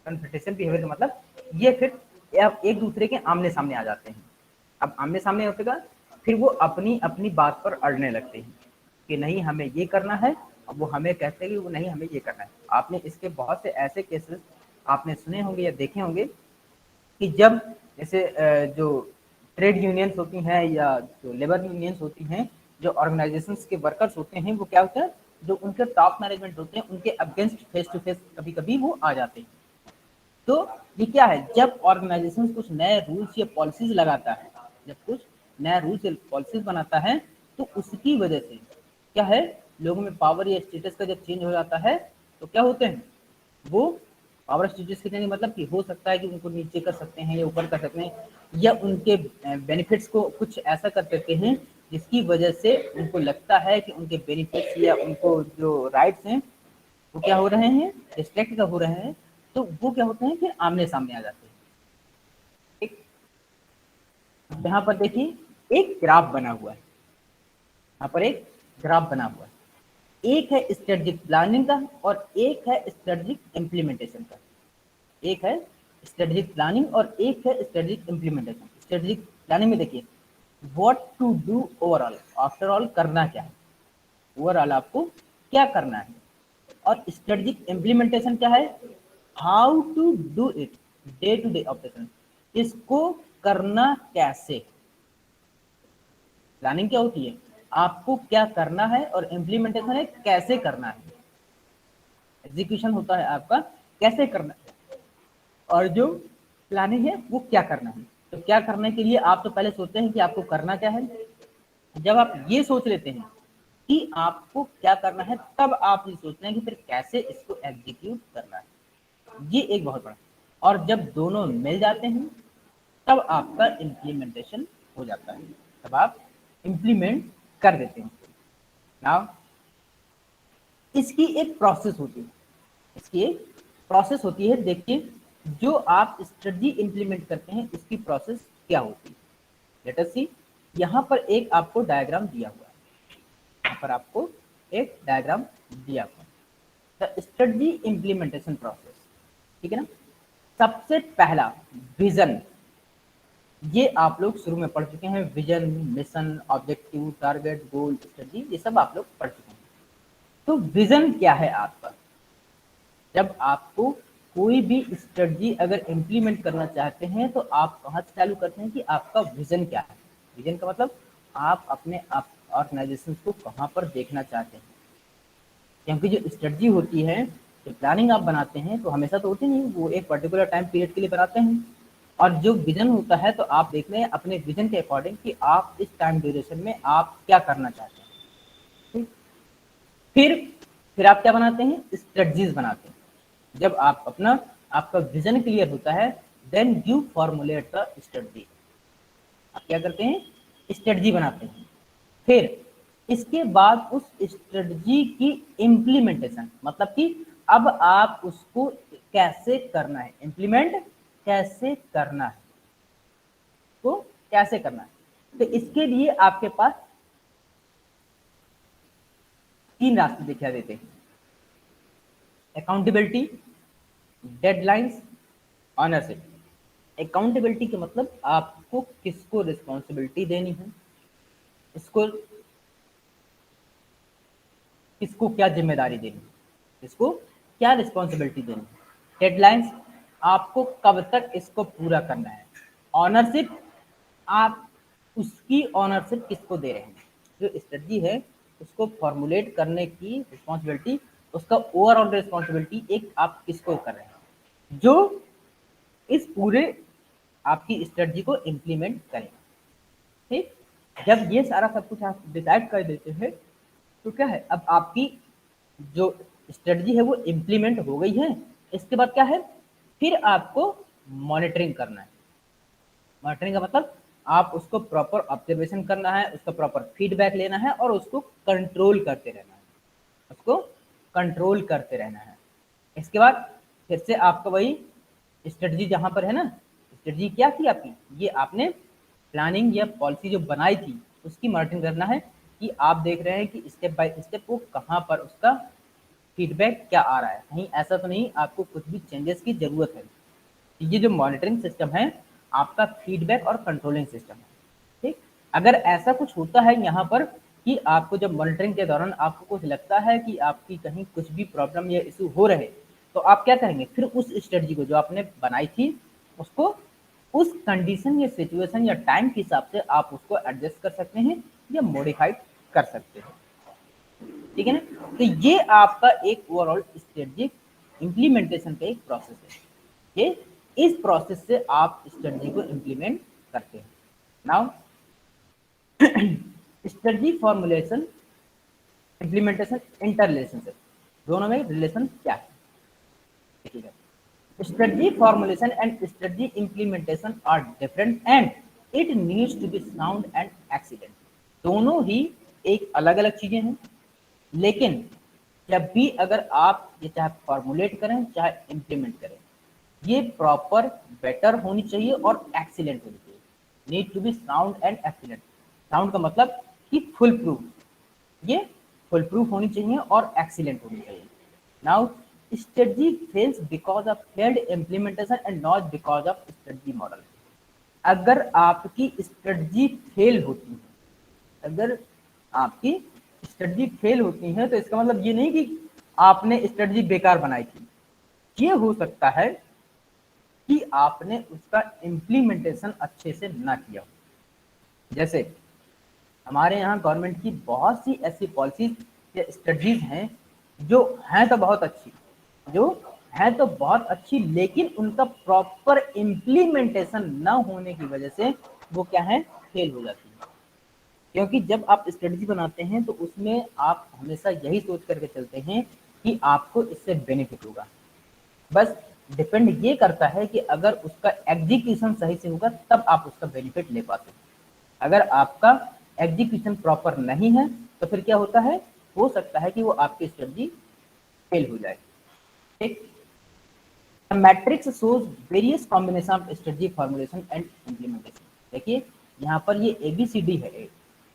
Confrontation behaviour का मतलब ये फिर आप एक दूसरे के आमने सामने आ जाते हैं। अब आमने सामने होते का फिर वो अपनी अपनी बात पर अड़ने लगते हैं कि नहीं हमें ये करना है, अब वो हमें कहते हैं कि वो नहीं हमें ये करना है। आपने इसके बहुत से ऐसे केसेस आपने सुने होंगे या देखे होंगे कि जब जैसे जो ट्रेड यूनियंस होती हैं या जो लेबर यूनियंस होती हैं, जो ऑर्गेनाइजेशंस के वर्कर्स होते हैं, वो क्या होता है, जो उनके टॉप मैनेजमेंट होते हैं उनके अगेंस्ट फेस टू फेस कभी कभी वो आ जाते हैं। तो ये क्या है, जब ऑर्गेनाइजेशन कुछ नए रूल्स या पॉलिसीज लगाता है, जब कुछ नया रूल्स या पॉलिसीज बनाता है तो उसकी वजह से क्या है, लोगों में पावर या स्टेटस का जब चेंज हो जाता है तो क्या होते हैं, वो पावर स्टेटस के चेंज मतलब कि हो सकता है कि उनको नीचे कर सकते हैं या ऊपर कर सकते हैं, या उनके बेनिफिट्स को कुछ ऐसा कर सकते हैं जिसकी वजह से उनको लगता है कि उनके बेनिफिट्स या उनको जो राइट्स हैं वो क्या हो रहे हैं, रिस्ट्रिक्ट का हो रहे हैं। तो वो क्या होते हैं, फिर आमने सामने आ जाते हैं। ठीक, यहाँ पर देखिए एक ग्राफ बना हुआ है, यहाँ पर एक ग्राफ बना हुआ है। एक है स्ट्रेटेजिक प्लानिंग का और एक है स्ट्रेटेजिक इम्प्लीमेंटेशन का। एक है स्ट्रेटेजिक प्लानिंग और एक है स्ट्रेटेजिक इम्प्लीमेंटेशन। स्ट्रेटेजिक प्लानिंग में देखिए what to do overall, after all करना क्या है, ओवरऑल आपको क्या करना है। और स्ट्रेटेजिक इम्प्लीमेंटेशन क्या है, how to do it, day to day operation, इसको करना कैसे। प्लानिंग क्या होती है, आपको क्या करना है, और इम्प्लीमेंटेशन है कैसे करना है। एग्जीक्यूशन होता है आपका कैसे करना है, और जो प्लानिंग है वो क्या करना है। तो क्या करने के लिए आप तो पहले सोचते हैं कि आपको करना क्या है। जब आप ये सोच लेते हैं कि आपको क्या करना है, तब आप ये सोचते हैं कि फिर कैसे इसको एग्जीक्यूट करना है। ये एक बहुत बड़ा, और जब दोनों मिल जाते हैं तब आपका इम्प्लीमेंटेशन हो जाता है, तब आप इम्प्लीमेंट कर देते हैं। नाउ इसकी एक प्रोसेस होती है, इसकी एक प्रोसेस होती है। देखिए, जो आप स्ट्रेटजी इंप्लीमेंट करते हैं उसकी प्रोसेस क्या होती है। लेट अस सी, यहाँ पर एक आपको डायग्राम दिया हुआ है, यहाँ पर आपको एक डायग्राम दिया हुआ है, द स्ट्रेटजी इंप्लीमेंटेशन प्रोसेस, ठीक है ना। सबसे पहला विजन, ये आप लोग शुरू में पढ़ चुके हैं, विजन, मिशन, ऑब्जेक्टिव, टारगेट, गोल, स्ट्रेटजी, ये सब आप लोग पढ़ चुके हैं। तो विजन क्या है आपका, जब आपको कोई भी स्ट्रेटजी अगर इम्प्लीमेंट करना चाहते हैं तो आप कहाँ से चालू करते हैं कि आपका विजन क्या है। विजन का मतलब आप अपने ऑर्गेनाइजेशन को कहाँ पर देखना चाहते हैं। क्योंकि जो स्ट्रेटजी होती है, जो प्लानिंग आप बनाते हैं तो हमेशा तो होती नहीं, वो एक पर्टिकुलर टाइम पीरियड के लिए बनाते हैं। और जो विजन होता है तो आप देख रहे हैं अपने विजन के अकॉर्डिंग कि आप इस टाइम ड्यूरेशन में आप क्या करना चाहते हैं। ठीक? फिर आप क्या बनाते हैं, स्ट्रेटजीज बनाते हैं। जब आप अपना आपका विजन क्लियर होता है, then you formulate the strategy. आप क्या करते हैं, स्ट्रेटजी बनाते हैं। फिर इसके बाद उस स्ट्रेटजी की इम्प्लीमेंटेशन, मतलब कि अब आप उसको कैसे करना है, इम्प्लीमेंट कैसे करना है, तो कैसे करना है। तो इसके लिए आपके पास तीन रास्ते दिखा देते हैं, अकाउंटेबिलिटी, डेडलाइंस, ऑनरशिप। अकाउंटेबिलिटी के मतलब आपको किसको रिस्पॉन्सिबिलिटी देनी है, इसको किसको क्या जिम्मेदारी देनी है, किसको क्या रिस्पॉन्सिबिलिटी देनी है। डेडलाइंस, आपको कब तक इसको पूरा करना है। ऑनरशिप, आप उसकी ऑनरशिप किसको दे रहे हैं, जो स्ट्रेटजी है उसको फॉर्मुलेट करने की रिस्पॉन्सिबिलिटी, उसका ओवरऑल रिस्पॉन्सिबिलिटी एक आप किसको कर रहे हैं, जो इस पूरे आपकी स्ट्रेटजी को इम्प्लीमेंट करेगा। ठीक, जब ये सारा सब कुछ आप डिसाइड कर देते हैं तो क्या है, अब आपकी जो स्ट्रेटजी है वो इम्प्लीमेंट हो गई है। इसके बाद क्या है, फिर आपको मॉनिटरिंग करना है। मॉनिटरिंग का मतलब आप उसको प्रॉपर ऑब्जर्वेशन करना है, उसका प्रॉपर फीडबैक लेना है और उसको कंट्रोल करते रहना है, उसको कंट्रोल करते रहना है। इसके बाद फिर से आपका वही स्ट्रेटजी जहाँ पर है ना, स्ट्रेटजी क्या थी आपकी, ये आपने प्लानिंग या पॉलिसी जो बनाई थी उसकी मॉनिटरिंग करना है कि आप देख रहे हैं कि स्टेप बाय स्टेप वो कहाँ पर उसका फीडबैक क्या आ रहा है, कहीं ऐसा तो नहीं आपको कुछ भी चेंजेस की जरूरत है। ये जो मॉनिटरिंग सिस्टम है आपका फीडबैक और कंट्रोलिंग सिस्टम है। ठीक, अगर ऐसा कुछ होता है यहाँ पर कि आपको जब मॉनिटरिंग के दौरान आपको कुछ लगता है कि आपकी कहीं कुछ भी प्रॉब्लम या इशू हो रहे, तो आप क्या करेंगे, फिर उस स्ट्रेटजी को जो आपने बनाई थी उसको उस कंडीशन या सिचुएशन या टाइम के हिसाब से आप उसको एडजस्ट कर सकते हैं या मॉडिफाइड कर सकते हैं। ठीक है ना, तो ये आपका एक ओवरऑल स्ट्रेटजिक इम्प्लीमेंटेशन का एक प्रोसेस है। ये इस प्रोसेस से आप स्ट्रेटजी को इम्प्लीमेंट करते हैं। Now strategy formulation, implementation, inter relationship, दोनों में रिलेशन क्या है देखिएगा। Strategy formulation and strategy implementation are different and it needs to be sound and excellent। दोनों ही एक अलग अलग चीजें हैं, लेकिन जब भी अगर आप ये चाहे फॉर्मुलेट करें चाहे इम्प्लीमेंट करें, ये प्रॉपर बेटर होनी चाहिए और एक्सीलेंट होनी चाहिए। Need to be sound and excellent. Sound का मतलब कि फुल प्रूफ, ये फुल प्रूफ होनी चाहिए और एक्सीलेंट होनी चाहिए। Now strategy fails because of failed implementation and not because of strategy model। अगर आपकी स्ट्रेटजी फेल होती है, अगर आपकी स्ट्रेटजी फेल होती है तो इसका मतलब ये नहीं कि आपने स्ट्रेटजी बेकार बनाई थी, ये हो सकता है कि आपने उसका इम्प्लीमेंटेशन अच्छे से ना किया। जैसे हमारे यहाँ गवर्नमेंट की बहुत सी ऐसी पॉलिसीज या स्ट्रेटजीज हैं जो हैं तो बहुत अच्छी, जो है तो बहुत अच्छी, लेकिन उनका प्रॉपर इम्प्लीमेंटेशन ना होने की वजह से वो क्या है, फेल हो जाती है। क्योंकि जब आप स्ट्रेटजी बनाते हैं तो उसमें आप हमेशा यही सोच करके चलते हैं कि आपको इससे बेनिफिट होगा। बस डिपेंड ये करता है कि अगर उसका एग्जीक्यूशन सही से होगा तब आप उसका बेनिफिट ले पाते हैं। अगर आपका एग्जीक्यूशन प्रॉपर नहीं है तो फिर क्या होता है, हो सकता है कि वो आपकी स्ट्रेटजी फेल हो जाए। ठीक, matrix shows various combination of strategy formulation and implementation. देखिए यहाँ पर ये ABCD है,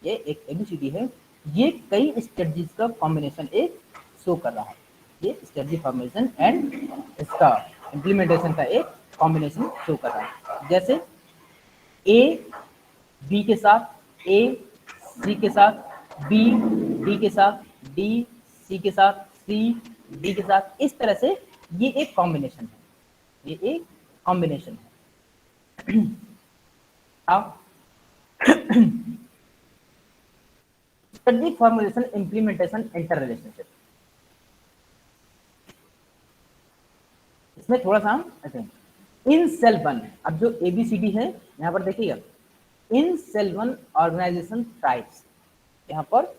ये एक ABCD है, ये कई स्ट्रेटजीज का कॉम्बिनेशन एक शो कर रहा है। ये स्ट्रेटजी फॉर्मुलेशन एंड इसका इम्प्लीमेंटेशन का एक कॉम्बिनेशन शो कर रहा है। जैसे A B के साथ, A C के साथ, B D के साथ, D C के साथ, C D के साथ, इस तरह से ये एक कॉम्बिनेशन है, ये एक कॉम्बिनेशन है। अब strategy formulation implementation inter relationship, इसमें थोड़ा सा हम ऐसे इन सेल 1, अब जो ABCD है यहाँ पर देखिएगा, इन सेल 1 ऑर्गेनाइजेशन टाइप्स, यहाँ पर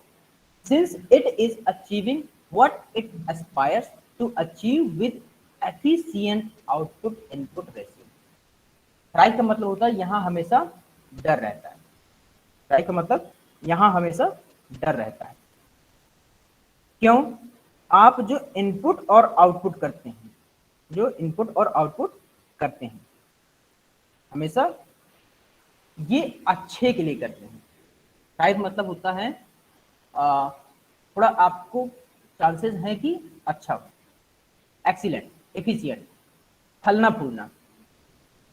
since it is achieving what it aspires to achieve with efficient output input ratio. Try का मतलब होता है यहाँ हमेशा डर रहता है, ट्राई का मतलब यहाँ हमेशा डर रहता है। क्यों? आप जो इनपुट और आउटपुट करते हैं, जो इनपुट और आउटपुट करते हैं हमेशा ये अच्छे के लिए करते हैं। टाइप मतलब होता है थोड़ा आपको चांसेस हैं कि अच्छा, एक्सीलेंट, एफिशिएंट, फलना फूलना।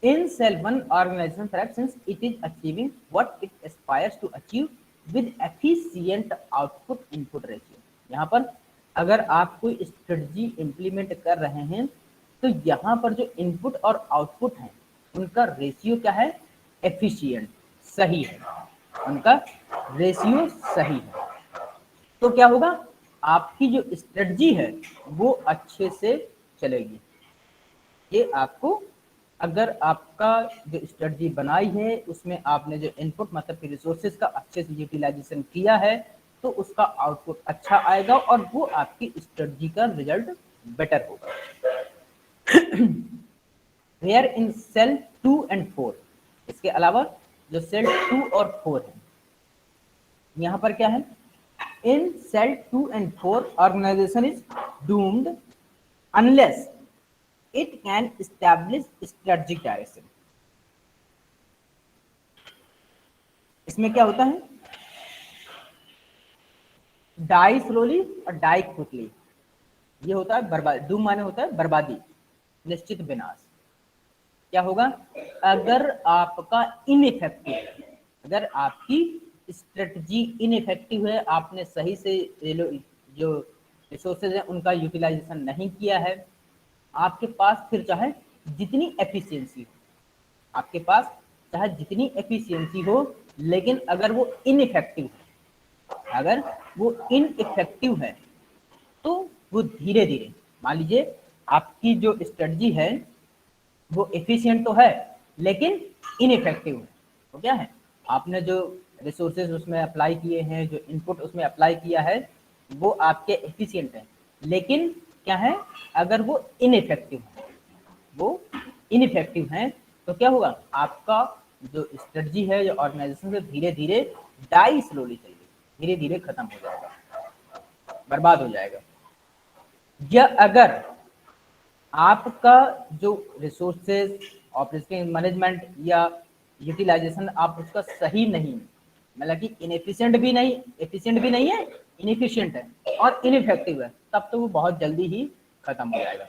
In cell 1 organisation thrive since it is achieving what it aspires to achieve with efficient output input ratio. यहाँ पर अगर आप कोई स्ट्रेटजी इंप्लीमेंट कर रहे हैं तो यहाँ पर जो इनपुट और आउटपुट है उनका रेशियो क्या है, एफिशिएंट, सही है, उनका रेशियो सही है। तो क्या होगा, आपकी जो स्ट्रेटजी है वो अच्छे से चलेगी। ये आपको, अगर आपका जो स्ट्रेटजी बनाई है उसमें आपने जो इनपुट मतलब कि रिसोर्सेज का अच्छे से यूटिलाइजेशन किया है तो उसका आउटपुट अच्छा आएगा और वो आपकी स्ट्रेटजी का रिजल्ट बेटर होगा। वेयर इन सेल 2 एंड 4, इसके अलावा जो सेल 2 और 4 है, यहाँ पर क्या है, in cell 2 and 4 organisation is doomed unless it can establish strategic direction। इसमें क्या होता है, डाई स्लोली और डाई क्विकली, ये होता है बर्बादी। डूम माने होता है बर्बादी, निश्चित विनाश। क्या होगा, अगर आपका इनइफेक्टिव, अगर आपकी स्ट्रेटजी इनइफेक्टिव है, आपने सही से जो रिसोर्सेज है उनका यूटिलाइजेशन नहीं किया है, आपके पास फिर चाहे जितनी एफिशिएंसी हो, आपके पास चाहे जितनी एफिशिएंसी हो, लेकिन अगर वो इनइफेक्टिव है, अगर वो इनइफेक्टिव है तो वो धीरे धीरे, मान लीजिए आपकी जो स्ट्रेटजी है वो एफिशिएंट तो है लेकिन इनइफेक्टिव है, तो क्या है, आपने जो रिसोर्सेज उसमें अप्लाई किए हैं, जो इनपुट उसमें अप्लाई किया है वो आपके एफिशिएंट है, लेकिन क्या है, अगर वो इनइफेक्टिव है, वो इनइफेक्टिव है तो क्या होगा, आपका जो स्ट्रेटजी है, जो ऑर्गेनाइजेशन से धीरे धीरे डाई स्लोली चलेगी, धीरे धीरे खत्म हो जाएगा, बर्बाद हो जाएगा। या अगर आपका जो रिसोर्सेज, ऑपरेशन मैनेजमेंट या यूटिलाइजेशन आप उसका सही नहीं, मतलब कि इनएफिशिएंट भी नहीं, एफिशिएंट भी नहीं है, इनएफिशिएंट है और इनइफेक्टिव है, तब तो वो बहुत जल्दी ही खत्म हो जाएगा,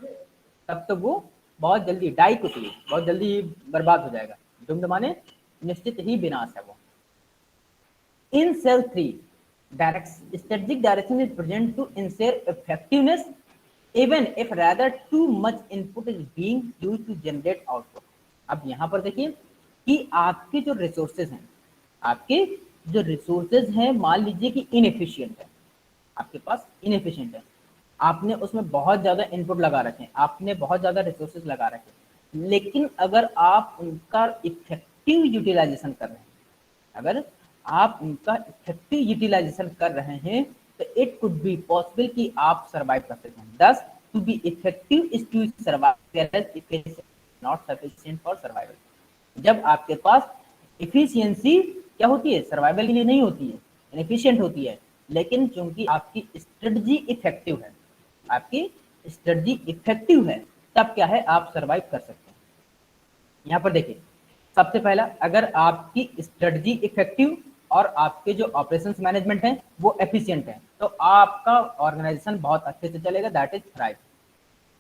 तब तो वो बहुत जल्दी डाई क्विकली, बहुत जल्दी ही बर्बाद हो जाएगा। डूम्ड माने निश्चित ही विनाश है वो। इन cell 3 strategic direction is present to ensure effectiveness even if rather too much input is being used to generate output। अब यहाँ पर देखिए कि आपके जो रिसोर्सेज हैं, आपके जो रिसोर्सेज हैं मान लीजिए कि इनएफिशिएंट है, आपके पास इनएफिशिएंट है, आपने उसमें बहुत ज़्यादा इनपुट लगा रखे हैं, आपने बहुत ज़्यादा रिसोर्सेज लगा रखे हैं, लेकिन अगर आप उनका इफेक्टिव यूटिलाइजेशन कर रहे हैं, अगर आप उनका इफेक्टिव यूटिलाइजेशन कर रहे हैं तो इट कुड बी पॉसिबल कि आप सर्वाइव कर सकते हैं। Thus to be effective is to survive not sufficient for survival. जब आपके पास इफिशियंसी क्या होती है, सर्वाइवल के लिए नहीं होती है, इनएफिशिएंट होती है, लेकिन चूंकि आपकी स्ट्रेटजी इफेक्टिव है, आपकी स्ट्रेटजी इफेक्टिव है, तब क्या है आप सर्वाइव कर सकते हैं। यहाँ पर देखिए सबसे पहला, अगर आपकी स्ट्रेटजी इफेक्टिव और आपके जो ऑपरेशंस मैनेजमेंट है वो एफिशिएंट है तो आपका ऑर्गेनाइजेशन बहुत अच्छे से चलेगा, दैट इज थ्राइव।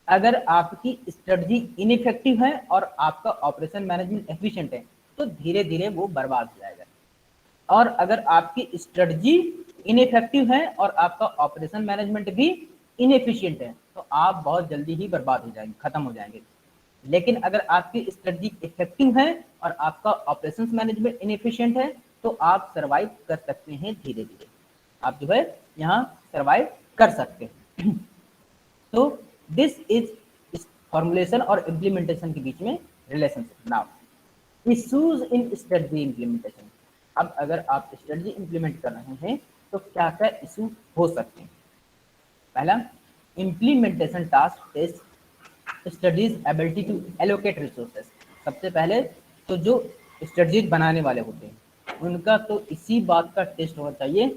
अगर आपकी स्ट्रेटजी इनइफेक्टिव है और आपका ऑपरेशन मैनेजमेंट एफिशिएंट है तो धीरे धीरे वो बर्बाद हो जाएगा। और अगर आपकी स्ट्रेटजी इनइफेक्टिव है और आपका ऑपरेशन मैनेजमेंट भी इनएफिशिएंट है तो आप बहुत जल्दी ही बर्बाद हो जाएंगे, खत्म हो जाएंगे। लेकिन अगर आपकी स्ट्रेटजी इफेक्टिव है और आपका ऑपरेशंस मैनेजमेंट इनएफिशिएंट है तो आप सर्वाइव कर सकते हैं, धीरे धीरे आप जो है यहाँ सर्वाइव कर सकते हैं। तो दिस इज फॉर्मुलेशन और इम्प्लीमेंटेशन के बीच में relationship. Now issues in strategy implementation. अब अगर आप स्ट्रेटजी इम्प्लीमेंट कर रहे हैं तो क्या क्या इशू हो सकते हैं। पहला, implementation task test studies ability to allocate resources. सबसे पहले तो जो स्ट्रेटजीज बनाने वाले होते हैं उनका तो इसी बात का टेस्ट होना चाहिए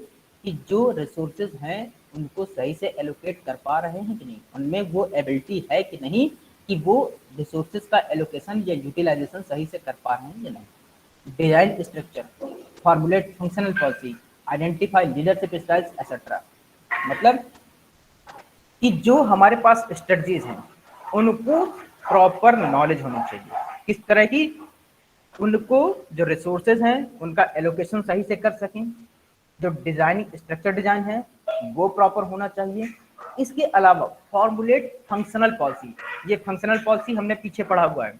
कि जो रिसोर्सेज हैं उनको सही से एलोकेट कर पा रहे हैं कि नहीं, उनमें वो एबिलिटी है कि नहीं कि वो रिसोर्सेज का एलोकेशन या यूटिलाइजेशन सही से कर पा रहे हैं या नहीं। Design structure, formulate functional policy, identify leadership styles etcetera. मतलब कि जो हमारे पास स्ट्रेटजीज हैं उनको प्रॉपर नॉलेज होनी चाहिए, किस तरह की, उनको जो रिसोर्सेज हैं उनका एलोकेशन सही से कर सकें, जो डिजाइनिंग स्ट्रक्चर डिजाइन है वो प्रॉपर होना चाहिए। इसके अलावा फॉर्मुलेट फंक्शनल पॉलिसी, ये फंक्शनल पॉलिसी हमने पीछे पढ़ा हुआ है,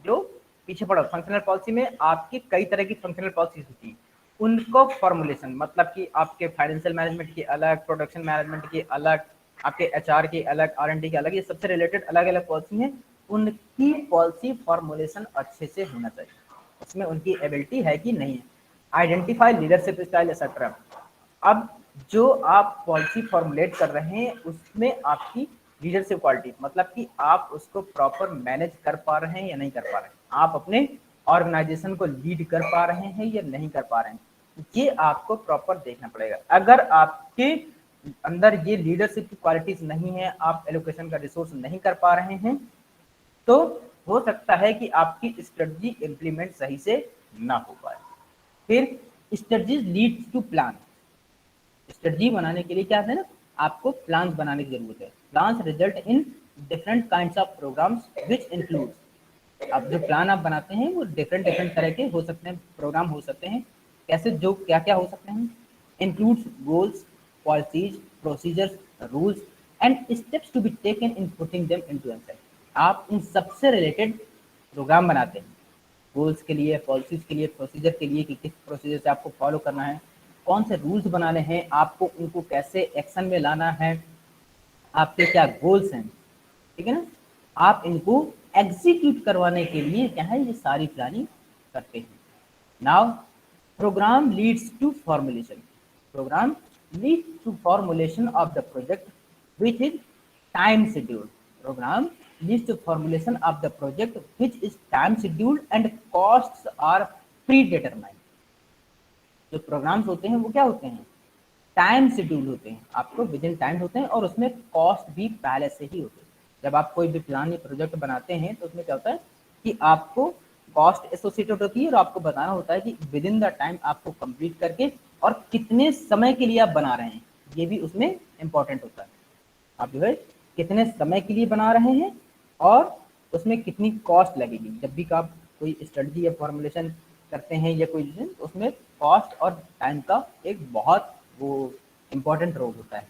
जो पीछे पढ़ा फंक्शनल पॉलिसी में आपकी कई तरह की फंक्शनल पॉलिसीज होती है, उनको फॉर्मुलेशन मतलब कि आपके फाइनेंशियल मैनेजमेंट की अलग, प्रोडक्शन मैनेजमेंट की अलग, आपके एचआर की अलग, आर&डी की अलग, ये सबसे रिलेटेड अलग अलग पॉलिसी हैं, उनकी पॉलिसी फॉर्मुलेशन अच्छे से होना चाहिए, उसमें उनकी एबिलिटी है कि नहीं है। Identify leadership style etcetera. अब जो आप पॉलिसी फॉर्मुलेट कर रहे हैं उसमें आपकी लीडरशिप क्वालिटी मतलब कि आप उसको प्रॉपर मैनेज कर पा रहे हैं या नहीं कर पा रहे हैं, आप अपने ऑर्गेनाइजेशन को लीड कर पा रहे हैं या नहीं कर पा रहे हैं, ये आपको प्रॉपर देखना पड़ेगा। अगर आपके अंदर ये लीडरशिप की क्वालिटीज नहीं है, आप एलोकेशन का रिसोर्स नहीं कर पा रहे हैं, तो हो सकता है कि आपकी स्ट्रेटजी इंप्लीमेंट सही से ना हो पाए। फिर strategy leads to plan. Strategy बनाने के लिए क्या है ना, आपको प्लान्स बनाने की जरूरत है। Plans result in different kinds of programs which includes. अब जो प्लान आप बनाते हैं वो डिफरेंट डिफरेंट तरह के हो सकते हैं, प्रोग्राम हो सकते हैं, कैसे, जो क्या क्या हो सकते हैं, includes goals, policies, procedures, rules and steps to be taken in putting them into action. आप इन सबसे रिलेटेड प्रोग्राम बनाते हैं, गोल्स के लिए, पॉलिसीज के लिए, प्रोसीजर के लिए कि किस प्रोसीजर से आपको फॉलो करना है, कौन से रूल्स बनाने हैं, आपको उनको कैसे एक्शन में लाना है, आपके क्या गोल्स हैं, ठीक है ना। आप इनको एग्जीक्यूट करवाने के लिए क्या है ये सारी प्लानिंग करते हैं। Now program leads to formulation. Program leads to formulation of the project which is time schedule. Program leads to formulation of the project which is time scheduled and costs are pre determined. जो programs होते हैं वो क्या होते हैं, time schedule होते हैं, आपको विद इन टाइम होते हैं और उसमें कॉस्ट भी पहले से ही होते हैं। जब आप कोई भी प्लान या प्रोजेक्ट बनाते हैं तो उसमें क्या होता है कि आपको कॉस्ट एसोसिएटेड होती है और आपको बताना होता है कि विद इन द टाइम आपको कंप्लीट करके और कितने समय के लिए आप बना रहे हैं, ये भी उसमें इंपॉर्टेंट होता है। आप जो है कितने समय के लिए बना रहे हैं और उसमें कितनी कॉस्ट लगेगी। जब भी आप कोई स्ट्रेटजी या फॉर्मुलेशन करते हैं या कोई चीज़, उसमें कॉस्ट और टाइम का एक बहुत वो इम्पोर्टेंट रोल होता है।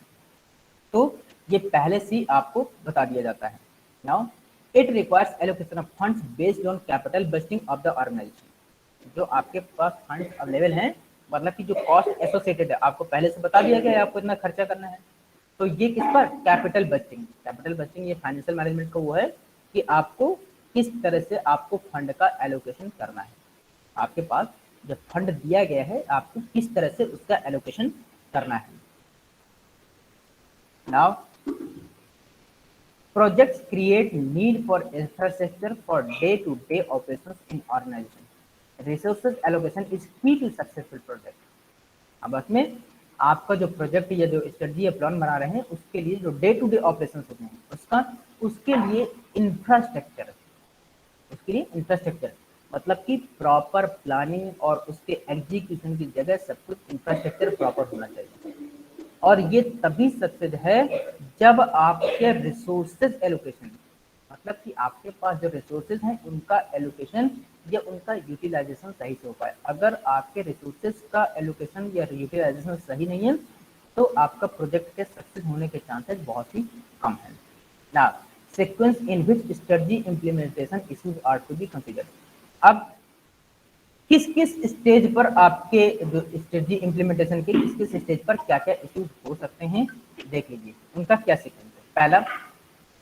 तो ये पहले से ही आपको बता दिया जाता है। Now it requires allocation of funds based on capital budgeting of the organization. जो आपके पास फंड्स अवेलेबल हैं, मतलब कि जो कॉस्ट एसोसिएटेड है, आपको पहले से बता दिया गया है आपको इतना खर्चा करना है, तो ये किस पर? Capital budgeting. कैपिटल बजटिंग ये फाइनेंशियल मैनेजमेंट का वो है कि आपको किस तरह से आपको फंड का एलोकेशन करना है। आपके पास जब फंड दिया गया है, आपको किस तरह से उसका एलोकेशन करना है। Now projects create need for infrastructure for day-to-day operations in organization. Resources allocation is key to successful project. अब इसमें आपका जो प्रोजेक्ट या जो स्ट्रेटजी या प्लान बना रहे हैं, उसके लिए जो डे टू डे ऑपरेशन होते हैं, उसके लिए इंफ्रास्ट्रक्चर मतलब कि प्रॉपर प्लानिंग और उसके एग्जीक्यूशन की जगह सब कुछ इंफ्रास्ट्रक्चर प्रॉपर होना चाहिए। और ये तभी सक्सेस है जब आपके रिसोर्सेज एलोकेशन, मतलब कि आपके पास जो रिसोर्सेज हैं उनका एलोकेशन या उनका यूटिलाइजेशन सही से हो पाए। अगर आपके रिसोर्सेज का एलोकेशन या यूटिलाइजेशन सही नहीं है, तो आपका प्रोजेक्ट के सक्सेस होने के चांसेस बहुत ही कम है। ना sequence in which strategy implementation issues are to be considered. अब किस किस स्टेज पर आपके जो स्ट्रेटजी इंप्लीमेंटेशन के किस किस स्टेज पर क्या क्या इश्यूज हो सकते हैं, देख लीजिए उनका क्या सीक्वेंस है। पहला,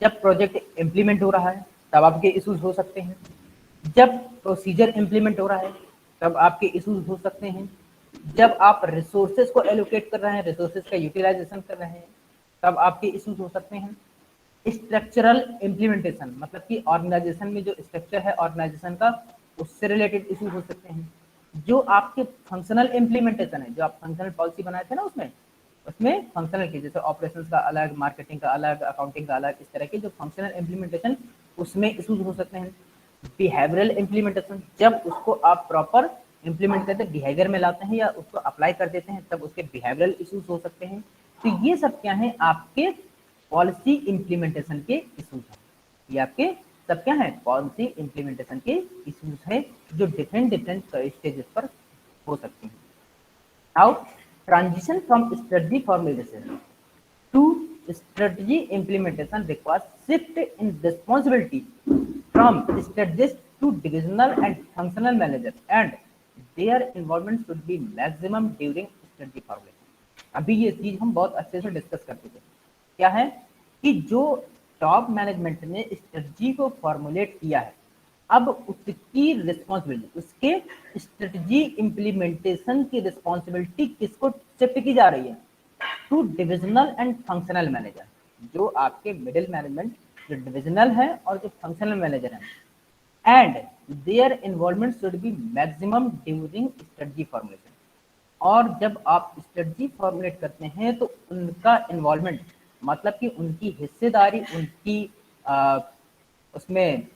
जब प्रोजेक्ट इंप्लीमेंट हो रहा है तब आपके इश्यूज हो सकते हैं। जब प्रोसीजर इंप्लीमेंट हो रहा है तब आपके इश्यूज हो सकते हैं। जब आप रिसोर्सेज को एलोकेट कर रहे हैं, रिसोर्सेज का यूटिलाइजेशन कर रहे हैं, तब आपके इश्यूज हो सकते हैं। स्ट्रक्चरल इम्प्लीमेंटेशन मतलब कि ऑर्गेनाइजेशन में जो स्ट्रक्चर है ऑर्गेनाइजेशन का, उससे रिलेटेड इशू हो सकते हैं। जो आपके फंक्शनल इम्प्लीमेंटेशन है, जो आप फंक्शनल पॉलिसी बनाए थे ना, उसमें फंक्शनल के जैसे ऑपरेशंस का अलग, मार्केटिंग का अलग, अकाउंटिंग का अलग, इस तरह के जो फंक्शनल इम्प्लीमेंटेशन, उसमें इशूज हो सकते हैं। बिहेवियरल इम्प्लीमेंटेशन, जब उसको आप प्रॉपर इम्प्लीमेंट करते बिहेवियर में लाते हैं या उसको अप्लाई कर देते हैं, तब उसके बिहेवियरल इशूज हो सकते हैं। तो ये सब क्या है? आपके पॉलिसी इम्प्लीमेंटेशन के इशूज हैं। ये आपके सब क्या है? पॉलिसी इम्प्लीमेंटेशन के इशूज हैं, जो डिफरेंट स्टेजेस पर हो सकते हैं। Now transition from strategy formulation to strategy implementation requires shift in responsibility from strategists to divisional and functional managers, and their involvement should be maximum during strategy formulation. अभी ये चीज हम बहुत अच्छे से डिस्कस कर चुके हैं। क्या है कि जो टॉप मैनेजमेंट ने स्ट्रेटजी को फॉर्मुलेट किया है, अब उसकी रिस्पॉन्सिबिलिटी, उसके स्ट्रेटजी इंप्लीमेंटेशन की रिस्पॉन्सिबिलिटी किसको शिफ्ट की जा रही है? To divisional and functional manager. जो आपके मिडिल मैनेजमेंट जो डिविजनल है और जो फंक्शनल मैनेजर है, and their involvement should be maximum during strategy formulation. और जब आप स्ट्रेटजी फॉर्मुलेट करते हैं तो उनका इन्वॉल्वमेंट मतलब कि उनकी हिस्सेदारी, उनकी उसमें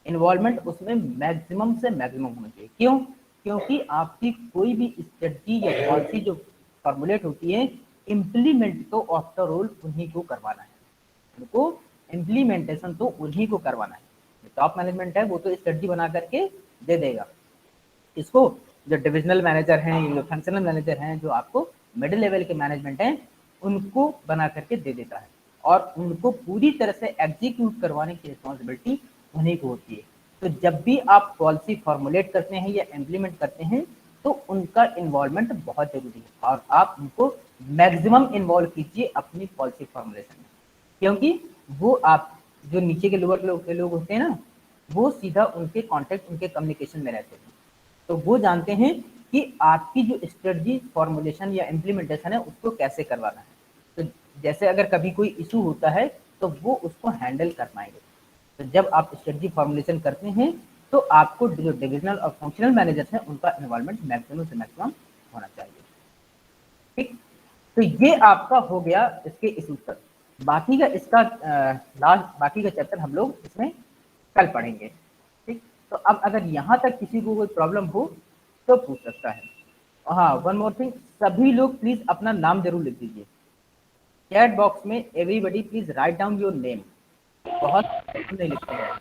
इन्वॉल्वमेंट उसमें मैक्सिमम से मैक्सिमम होना चाहिए। क्यों? क्योंकि आपकी कोई भी स्ट्रेटजी या पॉलिसी जो फॉर्मुलेट होती है, इम्प्लीमेंट तो आफ्टर ऑल उन्हीं को करवाना है, उनको इम्प्लीमेंटेशन तो उन्हीं को करवाना है। टॉप मैनेजमेंट है वो तो स्ट्रेटजी बना करके दे देगा, इसको जो डिविजनल मैनेजर हैं, जो फंक्शनल मैनेजर हैं, जो आपको मिडिल लेवल के मैनेजमेंट हैं, उनको बना करके दे देता है, और उनको पूरी तरह से एग्जीक्यूट करवाने की रिस्पॉन्सिबिलिटी उन्हीं को होती है। तो जब भी आप पॉलिसी फॉर्मुलेट करते हैं या इम्प्लीमेंट करते हैं, तो उनका इन्वॉल्वमेंट बहुत जरूरी है, और आप उनको मैक्सिमम इन्वॉल्व कीजिए अपनी पॉलिसी फॉर्मुलेशन में, क्योंकि वो आप जो नीचे के लोअर के लोग होते हैं ना, वो सीधा उनके कॉन्टेक्ट, उनके कम्युनिकेशन में रहते हैं, तो वो जानते हैं कि आपकी जो स्ट्रेटजी फॉर्मुलेशन या इम्प्लीमेंटेशन है उसको कैसे करवाना है। तो जैसे अगर कभी कोई इशू होता है तो वो उसको हैंडल कर पाएंगे। तो जब आप स्ट्रेटजी फॉर्मुलेशन करते हैं तो आपको जो डिविजनल और फंक्शनल मैनेजर्स हैं उनका इन्वॉल्वमेंट मैक्सिमम से मैक्सिमम होना चाहिए। ठीक, तो ये आपका हो गया इसके इशूज पर। बाकी का इसका बाकी का चैप्टर हम लोग इसमें कल पढ़ेंगे। ठीक, तो अब अगर यहाँ तक किसी को कोई प्रॉब्लम हो तो पूछ सकता है। हाँ, वन मोर थिंग, सभी लोग प्लीज अपना नाम जरूर लिख दीजिए चैट बॉक्स में। Everybody please write down your name. बहुत नहीं लिखते हैं।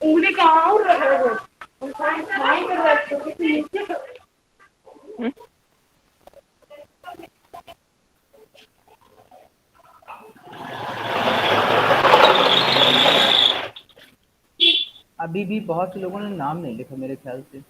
उंगली कहाँ और रख रहे हो? अभी भी बहुत से लोगों ने नाम नहीं लिखा मेरे ख्याल से।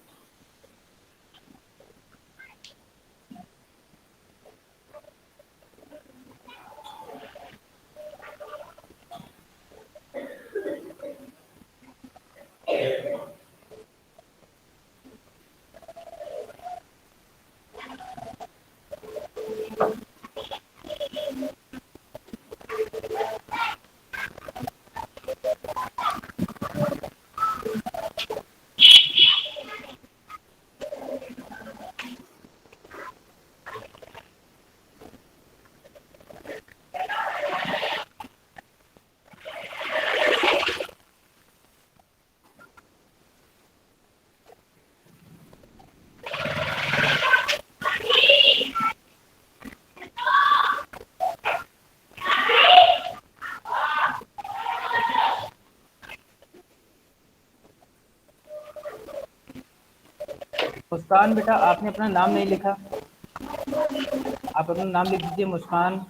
मुस्कान बेटा, आपने अपना नाम नहीं लिखा। आप अपना नाम लिख दीजिए, मुस्कान।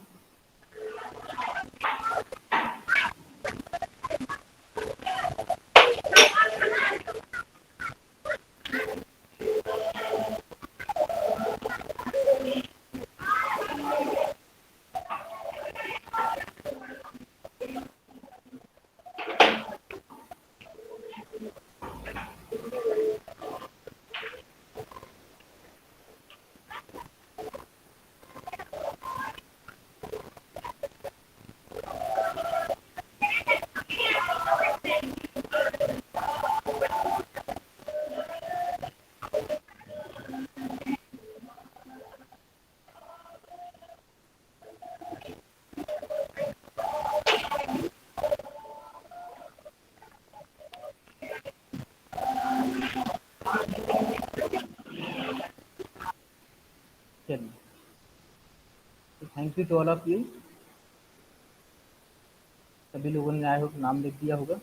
चलिए, thank you to all of you. सभी लोगों ने आई होप नाम लिख दिया होगा।